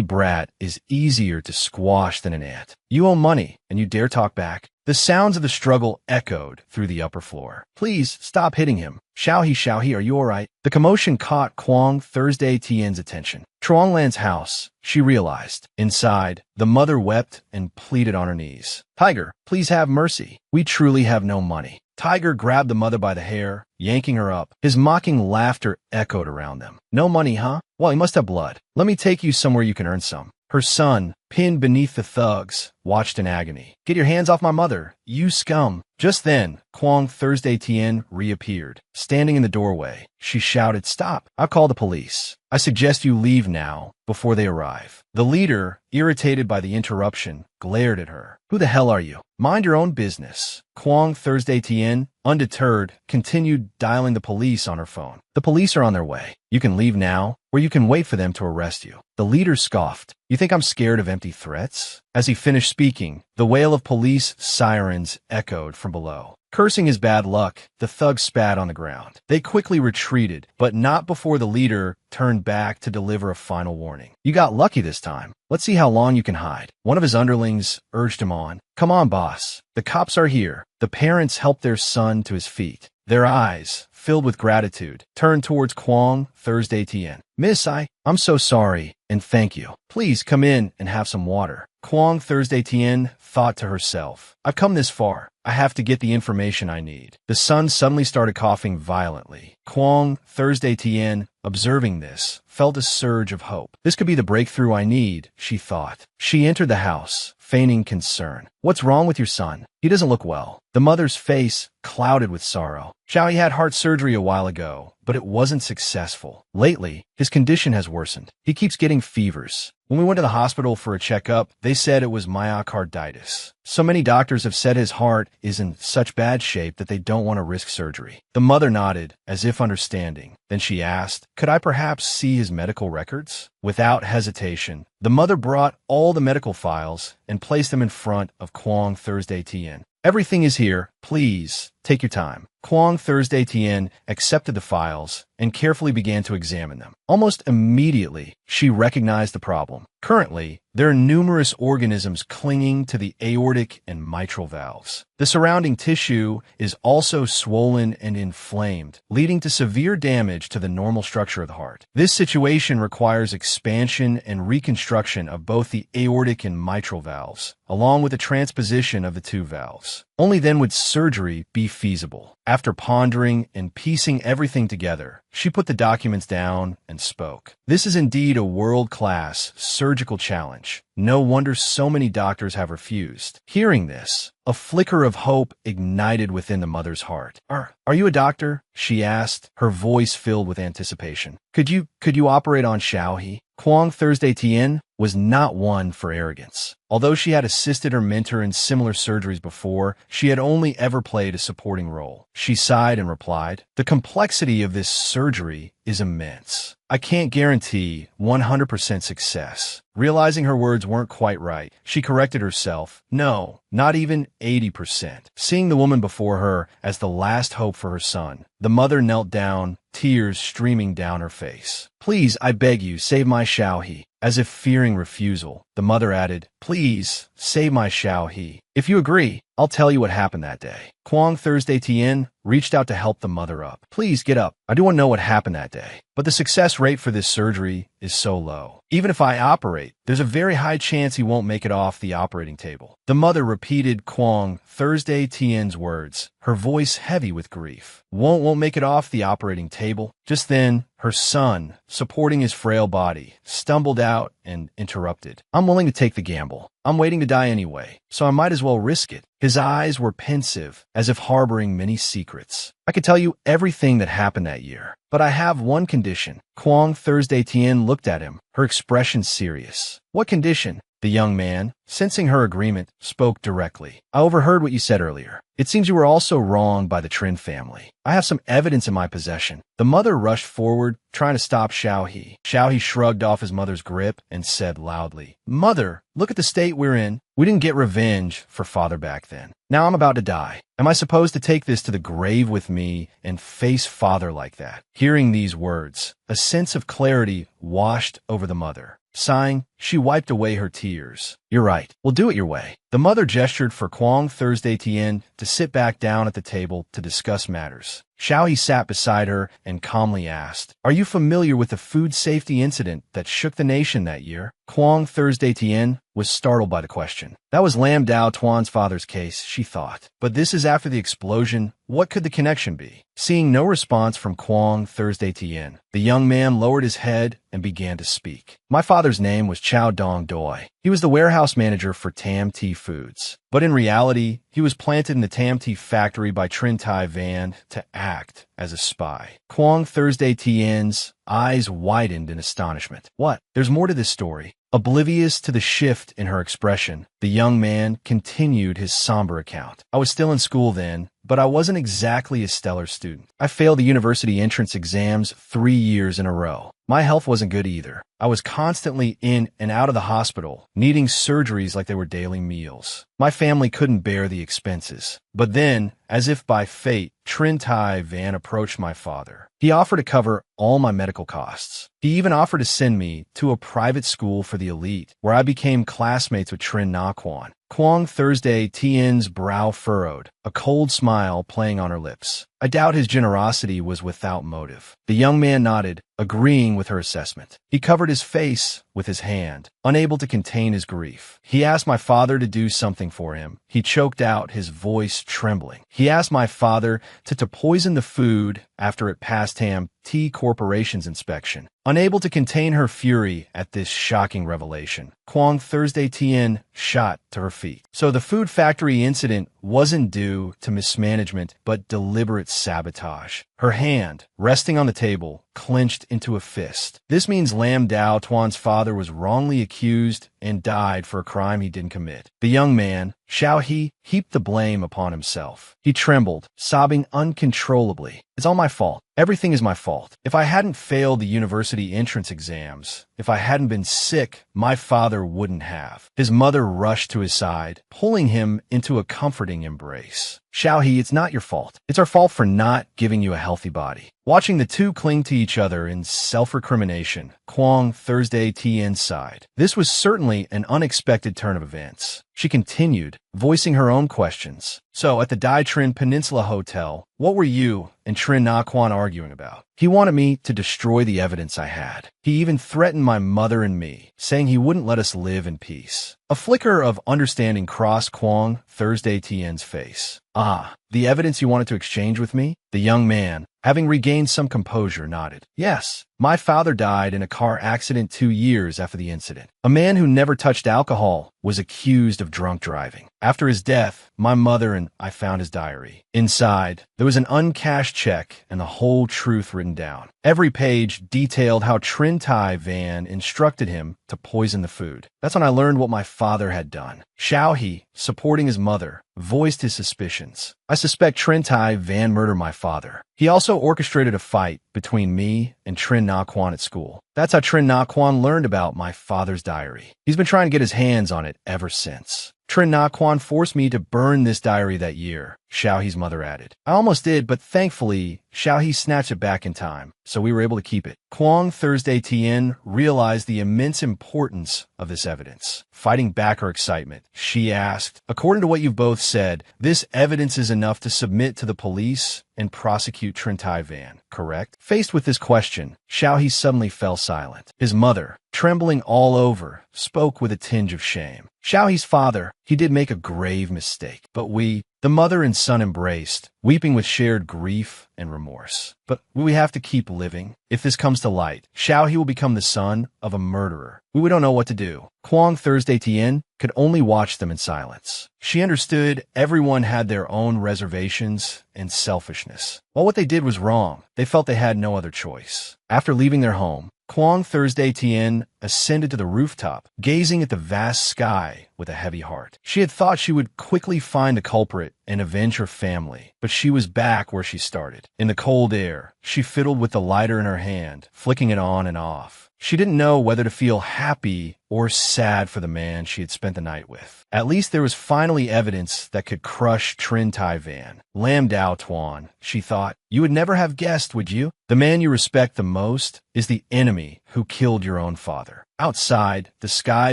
brat is easier to squash than an ant. You owe money, and you dare talk back? The sounds of the struggle echoed through the upper floor. Please, stop hitting him. Xiaohi, are you all right? The commotion caught Kwang Thursday Tian's attention. Chuanglan's house, she realized. Inside, the mother wept and pleaded on her knees. Tiger, please have mercy. We truly have no money. Tiger grabbed the mother by the hair, yanking her up. His mocking laughter echoed around them. No money, huh? Well, you must have blood. Let me take you somewhere you can earn some. Her son, pinned beneath the thugs, watched in agony. Get your hands off my mother, you scum. Just then, Kwang Thursday Tian reappeared. Standing in the doorway, she shouted, Stop, I'll call the police. I suggest you leave now, before they arrive. The leader, irritated by the interruption, glared at her. Who the hell are you? Mind your own business. Kwang Thursday Tian, undeterred, continued dialing the police on her phone. The police are on their way. You can leave now, or you can wait for them to arrest you. The leader scoffed. You think I'm scared of empty threats? As he finished speaking, the wail of police sirens echoed from below. Cursing his bad luck, the thug spat on the ground. They quickly retreated, but not before the leader turned back to deliver a final warning. You got lucky this time. Let's see how long you can hide. One of his underlings urged him on. Come on, boss. The cops are here. The parents helped their son to his feet. Their eyes, filled with gratitude, turned towards Kwang Thursday Tian. Miss, I'm so sorry, and thank you. Please come in and have some water. Kwang Thursday Tian thought to herself. I've come this far. I have to get the information I need. The son suddenly started coughing violently. Kwang Thursday Tian, observing this, felt a surge of hope. This could be the breakthrough I need, she thought. She entered the house, feigning concern. What's wrong with your son? He doesn't look well. The mother's face clouded with sorrow. Xiao, he had heart surgery a while ago, but it wasn't successful. Lately, his condition has worsened. He keeps getting fevers. When we went to the hospital for a checkup, they said it was myocarditis. So many doctors have said his heart is in such bad shape that they don't want to risk surgery. The mother nodded, as if understanding. Then she asked, could I perhaps see his medical records? Without hesitation, the mother brought all the medical files and placed them in front of Kwang Thursday Tian. Everything is here. Please, take your time. Kwang Thursday Tian accepted the files and carefully began to examine them. Almost immediately, she recognized the problem. Currently, there are numerous organisms clinging to the aortic and mitral valves. The surrounding tissue is also swollen and inflamed, leading to severe damage to the normal structure of the heart. This situation requires expansion and reconstruction of both the aortic and mitral valves, along with the transposition of the two valves. Only then would surgery be feasible. After pondering and piecing everything together, she put the documents down and spoke. This is indeed a world-class surgical challenge. No wonder so many doctors have refused. Hearing this, a flicker of hope ignited within the mother's heart. Are you a doctor? She asked, her voice filled with anticipation. Could you operate on Xiaohi? Kwang Thursday Tian was not one for arrogance. Although she had assisted her mentor in similar surgeries before, she had only ever played a supporting role. She sighed and replied, the complexity of this surgery is immense. I can't guarantee 100% success. Realizing her words weren't quite right, she corrected herself. No, not even 80%. Seeing the woman before her as the last hope for her son, the mother knelt down, tears streaming down her face. Please, I beg you, save my Xiaohi. As if fearing refusal, the mother added, please, save my Xiaohi. If you agree, I'll tell you what happened that day. Kwang Thursday Tian reached out to help the mother up. Please get up. I do want to know what happened that day. But the success rate for this surgery is so low. Even if I operate, there's a very high chance he won't make it off the operating table. The mother repeated Kwang Thursday Tian's words, her voice heavy with grief. Won't make it off the operating table. Just then, her son, supporting his frail body, stumbled out and interrupted. I'm willing to take the gamble. I'm waiting to die anyway, so I might as well risk it. His eyes were pensive, as if harboring many secrets. I could tell you everything that happened that year, but I have one condition. Kwong Thursday Tien looked at him, her expression serious. What condition? The young man, sensing her agreement, spoke directly. I overheard what you said earlier. It seems you were also wronged by the Trin family. I have some evidence in my possession. The mother rushed forward, trying to stop Xiaohe. Xiaohe shrugged off his mother's grip and said loudly, "Mother, look at the state we're in. We didn't get revenge for father back then. Now I'm about to die. Am I supposed to take this to the grave with me and face father like that?" Hearing these words, a sense of clarity washed over the mother. Sighing, she wiped away her tears. "You're right. We'll do it your way." The mother gestured for Kwong Thursday Tien to sit back down at the table to discuss matters. Xiaohe sat beside her and calmly asked, "Are you familiar with the food safety incident that shook the nation that year?" Kwong Thursday Tien was startled by the question. That was Lam Dao Tuan's father's case, she thought. But this is after the explosion. What could the connection be? Seeing no response from Kwong Thursday Tien, the young man lowered his head and began to speak. "My father's name was Chow Dong Doi. He was the warehouse manager for Tam Tea Foods. But in reality, he was planted in the Tam Tea factory by Trin Tai Van to act as a spy." Kwong Thursday Tien's eyes widened in astonishment. "What? There's more to this story." Oblivious to the shift in her expression, the young man continued his somber account. "I was still in school then, but I wasn't exactly a stellar student. I failed the university entrance exams 3 years in a row. My health wasn't good either. I was constantly in and out of the hospital, needing surgeries like they were daily meals. My family couldn't bear the expenses. But then, as if by fate, Trin Tai Van approached my father. He offered to cover all my medical costs. He even offered to send me to a private school for the elite, where I became classmates with Trin Na Quan." Kwong Thursday Tien's brow furrowed, a cold smile playing on her lips. I doubt his generosity was without motive. The young man nodded, agreeing with her assessment. He covered his face with his hand, unable to contain his grief. "He asked my father to do something for him." He choked out, his voice trembling. "He asked my father to poison the food after it passed Tam Tea Corporation's inspection." Unable to contain her fury at this shocking revelation, Kwong Thursday Tien shot to her feet. So the food factory incident wasn't due to mismanagement, but deliberate sabotage. Her hand, resting on the table, clenched into a fist. This means Lam Dao Tuan's father was wrongly accused and died for a crime he didn't commit. The young man, Xiaohe, heaped the blame upon himself. He trembled, sobbing uncontrollably. "It's all my fault. Everything is my fault. If I hadn't failed the university entrance exams, if I hadn't been sick, my father wouldn't have." His mother rushed to his side, pulling him into a comforting embrace. "Xiaohe, it's not your fault. It's our fault for not giving you a healthy body." Watching the two cling to each other in self-recrimination, Kwong Thursday Tien sighed. This was certainly an unexpected turn of events. She continued, voicing her own questions. "So, at the Dai Trin Peninsula Hotel, what were you and Trin Na Quan arguing about?" "He wanted me to destroy the evidence I had. He even threatened my mother and me, saying he wouldn't let us live in peace." A flicker of understanding crossed Kwong Thursday Tien's face. "Ah, the evidence you wanted to exchange with me?" The young man, having regained some composure, nodded. "Yes, my father died in a car accident 2 years after the incident. A man who never touched alcohol was accused of drunk driving. After his death, my mother and I found his diary. Inside, there was an uncashed check and the whole truth written down. Every page detailed how Trin Tai Van instructed him to poison the food. That's when I learned what my father had done." Xiaohe, supporting his mother, voiced his suspicions. "I suspect Trin Tai Van murdered my father. He also orchestrated a fight between me and Trin Na Quan at school. That's how Trin Na Quan learned about my father's diary. He's been trying to get his hands on it ever since. Trin Na Quan forced me to burn this diary that year," Xiaohe's mother added. "I almost did, but thankfully, Xiaohe snatched it back in time, so we were able to keep it." Kwong Thursday Tien realized the immense importance of this evidence. Fighting back her excitement, she asked, "According to what you've both said, this evidence is enough to submit to the police and prosecute Trin Tai Van, correct?" Faced with this question, Xiaohe suddenly fell silent. His mother, trembling all over, spoke with a tinge of shame. Xiaohe's father, he did make a grave mistake, but the mother and son embraced, weeping with shared grief and remorse. But we have to keep living. If this comes to light, Xiaohe will become the son of a murderer. We don't know what to do. Kwong Thursday Tien could only watch them in silence. She understood everyone had their own reservations and selfishness. While what they did was wrong, they felt they had no other choice. After leaving their home, Kwong Thursday Tien ascended to the rooftop, gazing at the vast sky with a heavy heart. She had thought she would quickly find the culprit and avenge her family, but she was back where she started. In the cold air, she fiddled with the lighter in her hand, flicking it on and off. She didn't know whether to feel happy or sad for the man she had spent the night with. At least there was finally evidence that could crush Trin Tai Van. Lam Dao Tuan, she thought. You would never have guessed, would you? The man you respect the most is the enemy who killed your own father. Outside, the sky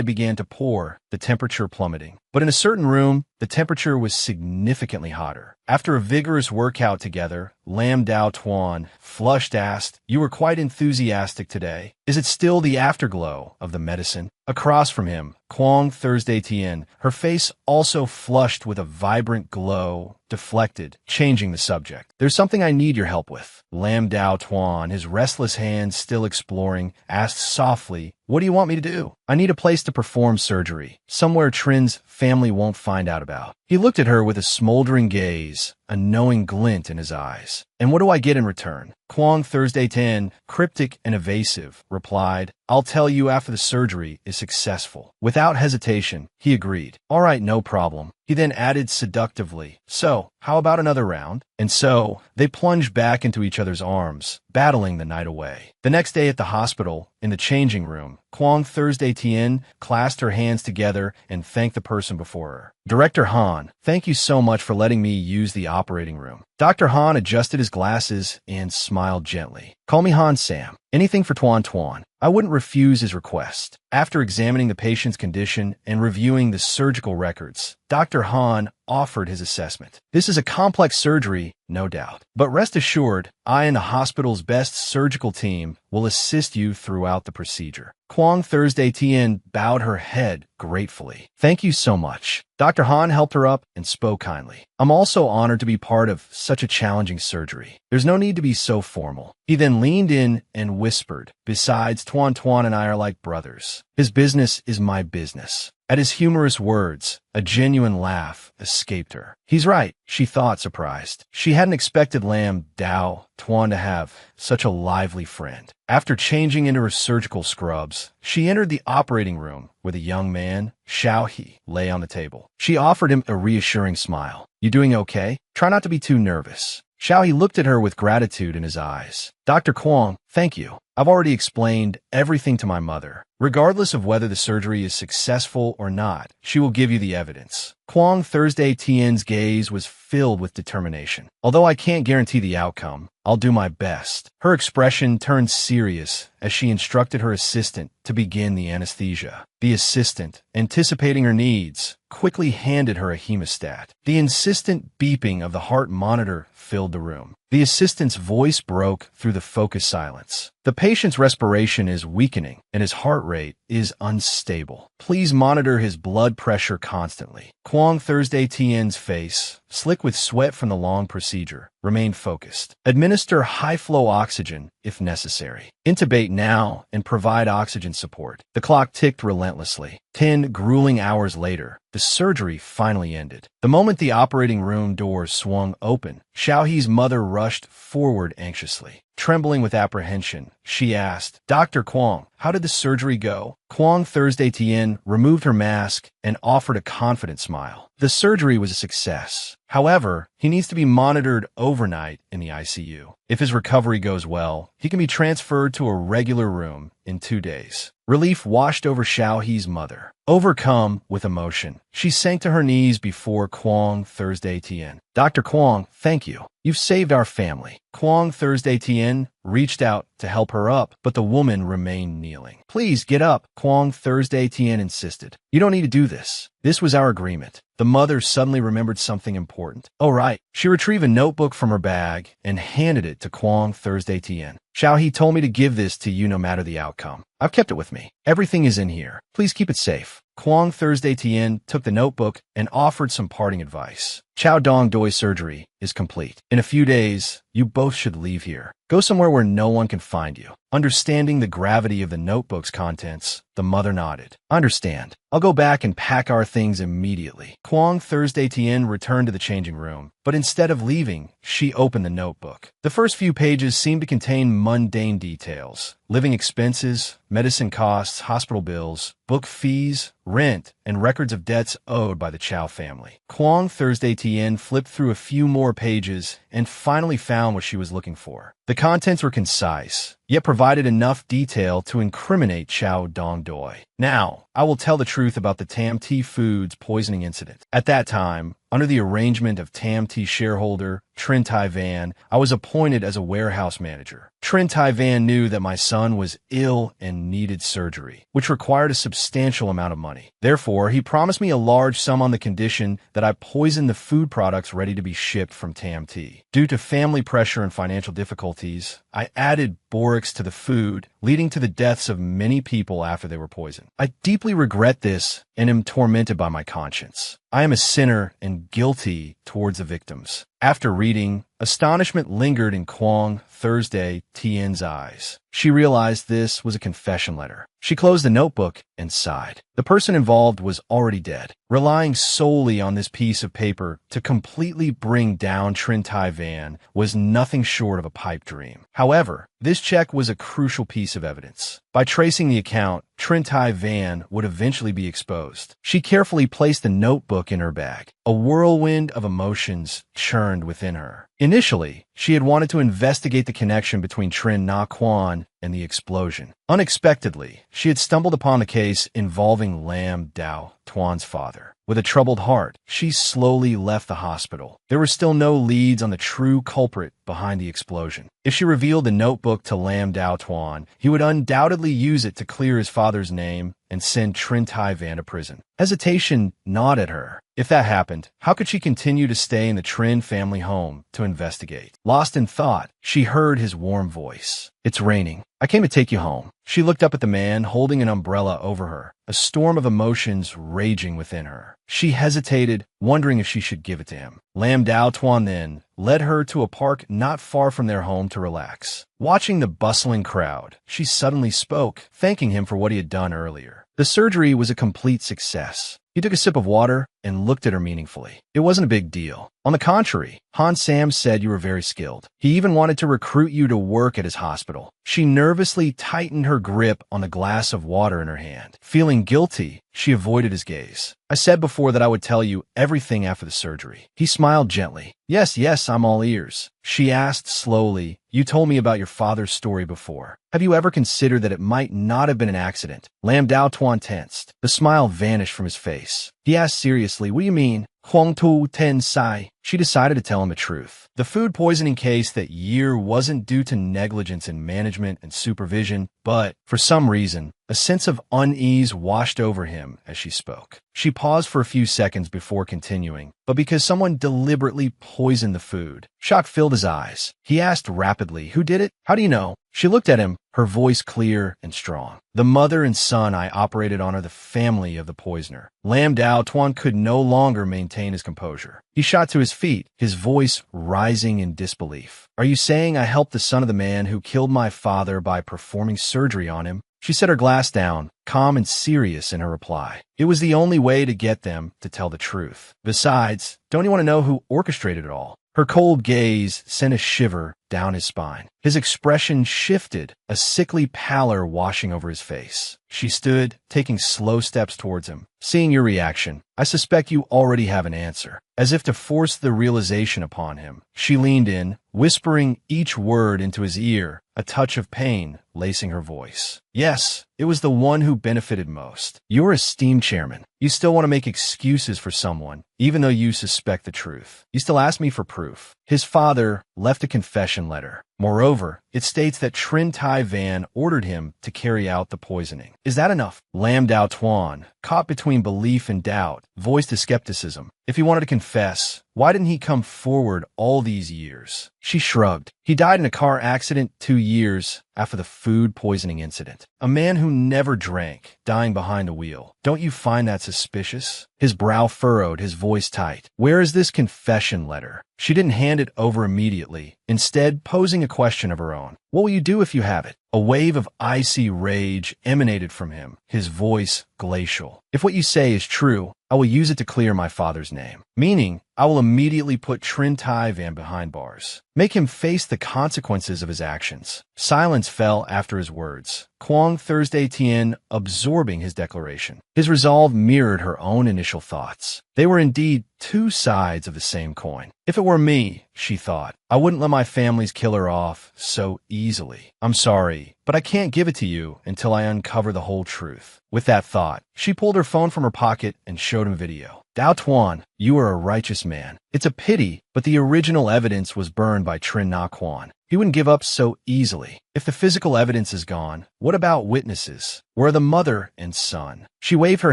began to pour, the temperature plummeting. But in a certain room, the temperature was significantly hotter. After a vigorous workout together, Lam Dao Tuan, flushed, asked, "You were quite enthusiastic today. Is it still the afterglow of the medicine?" Across from him, Kwong Thursday Tien, her face also flushed with a vibrant glow, deflected, changing the subject. "There's something I need your help with." Lam Dao Tuan, his restless hands still exploring, asked softly, "What do you want me to do?" "I need a place to perform surgery, somewhere Trin's family won't find out about." He looked at her with a smoldering gaze, a knowing glint in his eyes. "And what do I get in return?" Kwong Thursday Tien, cryptic and evasive, replied, "I'll tell you after the surgery is successful." Without hesitation, he agreed. "All right, no problem." He then added seductively, "So, how about another round?" And so, they plunged back into each other's arms, battling the night away. The next day at the hospital, in the changing room, Kwong Thursday Tien clasped her hands together and thanked the person before her. "Director Han, thank you so much for letting me use the operating room." Dr. Han adjusted his glasses and smiled gently. "Call me Han Sam. Anything for Tuan Tuan." I wouldn't refuse his request. After examining the patient's condition and reviewing the surgical records, Dr. Han offered his assessment. "This is a complex surgery, no doubt. But rest assured, I and the hospital's best surgical team will assist you throughout the procedure." Kwong Thursday Tien bowed her head gratefully. "Thank you so much." Dr. Han helped her up and spoke kindly. "I'm also honored to be part of such a challenging surgery. There's no need to be so formal." He then leaned in and whispered, "Besides, Tuan Tuan and I are like brothers. His business is my business." At his humorous words, a genuine laugh escaped her. "He's right," she thought, surprised. She hadn't expected Lam Dao Tuan to have such a lively friend. After changing into her surgical scrubs, she entered the operating room where the young man, Xiaohe, lay on the table. She offered him a reassuring smile. "You doing okay? Try not to be too nervous." Xiaohe looked at her with gratitude in his eyes. "Dr. Kwong, thank you. I've already explained everything to my mother. Regardless of whether the surgery is successful or not, she will give you the evidence." Kwong Thursday Tien's gaze was filled with determination. "Although I can't guarantee the outcome, I'll do my best." Her expression turned serious as she instructed her assistant to begin the anesthesia. The assistant, anticipating her needs, quickly handed her a hemostat. The insistent beeping of the heart monitor filled the room. The assistant's voice broke through the focused silence. "The patient's respiration is weakening and his heart rate is unstable. Please monitor his blood pressure constantly." Kwong Thursday Tien's face, slick with sweat from the long procedure, remained focused. "Administer high-flow oxygen if necessary. Intubate now and provide oxygen support." The clock ticked relentlessly. 10 grueling hours later, the surgery finally ended. The moment the operating room doors swung open, Xiaohe's mother rushed forward anxiously. Trembling with apprehension, she asked, "Dr. Kwong, how did the surgery go?" Kwong Thursday Tien removed her mask and offered a confident smile. "The surgery was a success. However, he needs to be monitored overnight in the ICU. If his recovery goes well, he can be transferred to a regular room in 2 days." Relief washed over Xiaohe's mother. Overcome with emotion, she sank to her knees before Kwong Thursday Tien. "Dr. Kwong, thank you. You've saved our family." Kwong Thursday Tien reached out to help her up, but the woman remained kneeling. "Please get up," Kwong Thursday Tien insisted. "You don't need to do this. This was our agreement." The mother suddenly remembered something important. "Oh, right." She retrieved a notebook from her bag and handed it to Kwong Thursday Tien. "Xiaohe told me to give this to you no matter the outcome. I've kept it with me. Everything is in here. Please keep it safe." Kwang Thursday Tien took the notebook and offered some parting advice. Chow Dong Doi surgery is complete. In a few days, you both should leave here. Go somewhere where no one can find you. Understanding the gravity of the notebook's contents, the mother nodded. Understand. I'll go back and pack our things immediately. Kwang Thursday Tien returned to the changing room, but instead of leaving, she opened the notebook. The first few pages seemed to contain mundane details. Living expenses, medicine costs, hospital bills, book fees, rent, and records of debts owed by the Chow family. Kwang Thursday Tien flipped through a few more pages and finally found what she was looking for. The contents were concise, yet provided enough detail to incriminate Chow Dong Doi. Now, I will tell the truth about the Tam Tea Foods poisoning incident. At that time, under the arrangement of Tam Tea shareholder Trin Tai Van, I was appointed as a warehouse manager. Trin Tai Van knew that my son was ill and needed surgery, which required a substantial amount of money. Therefore, he promised me a large sum on the condition that I poison the food products ready to be shipped from Tam Tea. Due to family pressure and financial difficulties, I added borax to the food, leading to the deaths of many people after they were poisoned. I deeply regret this and am tormented by my conscience. I am a sinner and guilty towards the victims. After reading, astonishment lingered in Kwang Thursday Tien's eyes. She realized this was a confession letter. She closed the notebook and sighed. The person involved was already dead. Relying solely on this piece of paper to completely bring down Trin Tai Van was nothing short of a pipe dream. However, this check was a crucial piece of evidence. By tracing the account, Trin Tai Van would eventually be exposed. She carefully placed the notebook in her bag. A whirlwind of emotions churned within her. Initially, she had wanted to investigate the connection between Trin Na Quan and the explosion. Unexpectedly, she had stumbled upon the case involving Lam Dao Tuan's father. With a troubled heart, she slowly left the hospital. There were still no leads on the true culprit behind the explosion. If she revealed the notebook to Lam Dao Tuan, he would undoubtedly use it to clear his father's name and send Trin Tai Van to prison. Hesitation gnawed at her. If that happened, how could she continue to stay in the Trin family home to investigate? Lost in thought, she heard his warm voice. "It's raining. I came to take you home." She looked up at the man holding an umbrella over her, a storm of emotions raging within her. She hesitated, wondering if she should give it to him. Lam Dao Tuan then led her to a park not far from their home to relax. Watching the bustling crowd, she suddenly spoke, thanking him for what he had done earlier. The surgery was a complete success. He took a sip of water and looked at her meaningfully. It wasn't a big deal. On the contrary, Han Sam said you were very skilled. He even wanted to recruit you to work at his hospital. She nervously tightened her grip on the glass of water in her hand. Feeling guilty, she avoided his gaze. "I said before that I would tell you everything after the surgery." He smiled gently. Yes, I'm all ears." She asked slowly, "You told me about your father's story before. Have you ever considered that it might not have been an accident?" Lam Dao Tuan tensed. The smile vanished from his face. He asked seriously, "What do you mean?" Huang Tu Ten Sai. She decided to tell him the truth. The food poisoning case that year wasn't due to negligence in management and supervision, but, for some reason, a sense of unease washed over him as she spoke. She paused for a few seconds before continuing, but because someone deliberately poisoned the food. Shock filled his eyes. He asked rapidly, "Who did it? How do you know?" She looked at him, her voice clear and strong. "The mother and son I operated on are the family of the poisoner." Lam Dao Tuan could no longer maintain his composure. He shot to his feet, his voice rising in disbelief. "Are you saying I helped the son of the man who killed my father by performing surgery on him?" She set her glass down, calm and serious in her reply. It was the only way to get them to tell the truth. Besides, don't you want to know who orchestrated it all? Her cold gaze sent a shiver down his spine. His expression shifted, a sickly pallor washing over his face. She stood, taking slow steps towards him. "Seeing your reaction, I suspect you already have an answer." As if to force the realization upon him, she leaned in, whispering each word into his ear, a touch of pain lacing her voice. "Yes, it was the one who benefited most. You're esteemed chairman. You still want to make excuses for someone, even though you suspect the truth. You still ask me for proof." His father left a confession letter. Moreover, it states that Trin Tai Van ordered him to carry out the poisoning. Is that enough? Lam Dao Tuan, caught between belief and doubt, voiced his skepticism. If he wanted to confess, why didn't he come forward all these years? She shrugged. He died in a car accident 2 years after the food poisoning incident. A man who never drank, dying behind the wheel. Don't you find that suspicious? His brow furrowed, his voice tight. Where is this confession letter? She didn't hand it over immediately, instead posing a question of her own. What will you do if you have it? A wave of icy rage emanated from him, his voice glacial. If what you say is true, I will use it to clear my father's name. Meaning, I will immediately put Trin Tai Van behind bars. Make him face the consequences of his actions. Silence fell after his words. Quang Thursday Tien absorbing his declaration. His resolve mirrored her own initial thoughts. They were indeed two sides of the same coin. If it were me, she thought, I wouldn't let my family's killer off so easily. I'm sorry, but I can't give it to you until I uncover the whole truth. With that thought, she pulled her phone from her pocket and showed him video. Dao Tuan, you are a righteous man. It's a pity, but the original evidence was burned by Trin Na Quan. He wouldn't give up so easily. If the physical evidence is gone, what about witnesses? Where are the mother and son? She waved her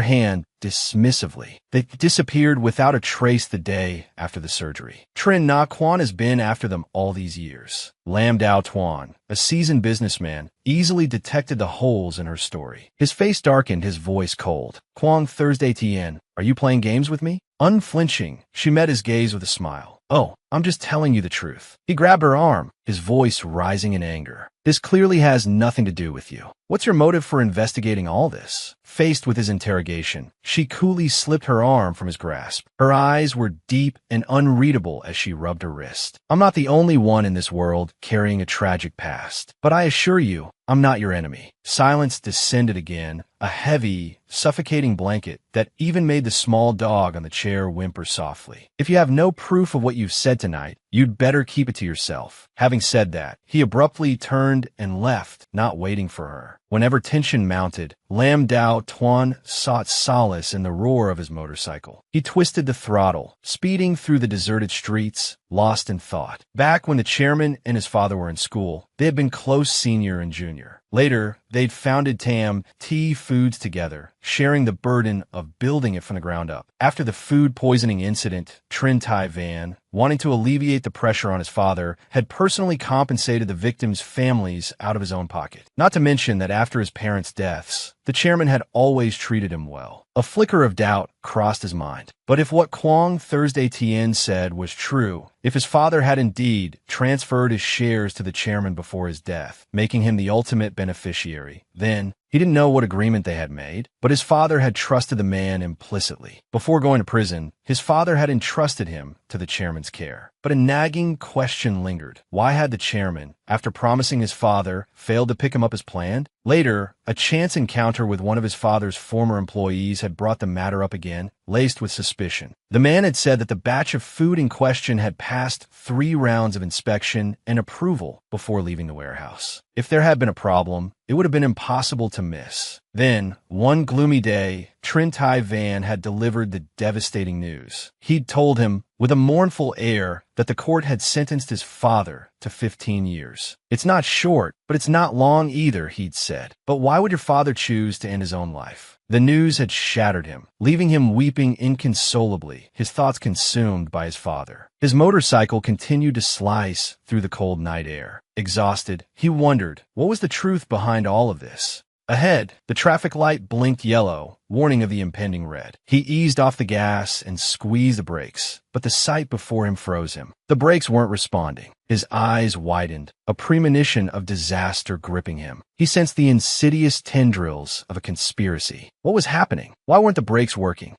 hand dismissively. They disappeared without a trace the day after the surgery. Trin Na Quan has been after them all these years. Lam Dao Tuan, a seasoned businessman, easily detected the holes in her story. His face darkened, his voice cold. Quang Thursday Tien, are you playing games with me? Unflinching, she met his gaze with a smile. Oh, I'm just telling you the truth. He grabbed her arm, his voice rising in anger. This clearly has nothing to do with you. What's your motive for investigating all this? Faced with his interrogation, she coolly slipped her arm from his grasp. Her eyes were deep and unreadable as she rubbed her wrist. I'm not the only one in this world carrying a tragic past, but I assure you, I'm not your enemy. Silence descended again, a heavy, suffocating blanket that even made the small dog on the chair whimper softly. If you have no proof of what you've said tonight, you'd better keep it to yourself. Having said that, he abruptly turned and left, not waiting for her. Whenever tension mounted, Lam Dao Tuan sought solace in the roar of his motorcycle. He twisted the throttle, speeding through the deserted streets, lost in thought. Back when the chairman and his father were in school, they had been close senior and junior. Later, they'd founded Tam Tea Foods together, sharing the burden of building it from the ground up. After the food poisoning incident, Trin Tai Van, wanting to alleviate the pressure on his father, had personally compensated the victims' families out of his own pocket. Not to mention that after his parents' deaths, the chairman had always treated him well. A flicker of doubt crossed his mind. But if what Quang Thursday Tien said was true, if his father had indeed transferred his shares to the chairman before his death, making him the ultimate beneficiary, then he didn't know what agreement they had made, but his father had trusted the man implicitly. Before going to prison, his father had entrusted him to the chairman's care. But a nagging question lingered. Why had the chairman, after promising his father, failed to pick him up as planned? Later, a chance encounter with one of his father's former employees had brought the matter up again, laced with suspicion. The man had said that the batch of food in question had passed 3 rounds of inspection and approval before leaving the warehouse. If there had been a problem, it would have been impossible to miss. Then, one gloomy day, Trin Tai Van had delivered the devastating news. He'd told him, with a mournful air, that the court had sentenced his father to 15 years. It's not short, but it's not long either, he'd said. But why would your father choose to end his own life? The news had shattered him, leaving him weeping inconsolably, his thoughts consumed by his father. His motorcycle continued to slice through the cold night air. Exhausted, he wondered, what was the truth behind all of this? Ahead, the traffic light blinked yellow, warning of the impending red. He eased off the gas and squeezed the brakes, but the sight before him froze him. The brakes weren't responding. His eyes widened, a premonition of disaster gripping him. He sensed the insidious tendrils of a conspiracy. What was happening? Why weren't the brakes working?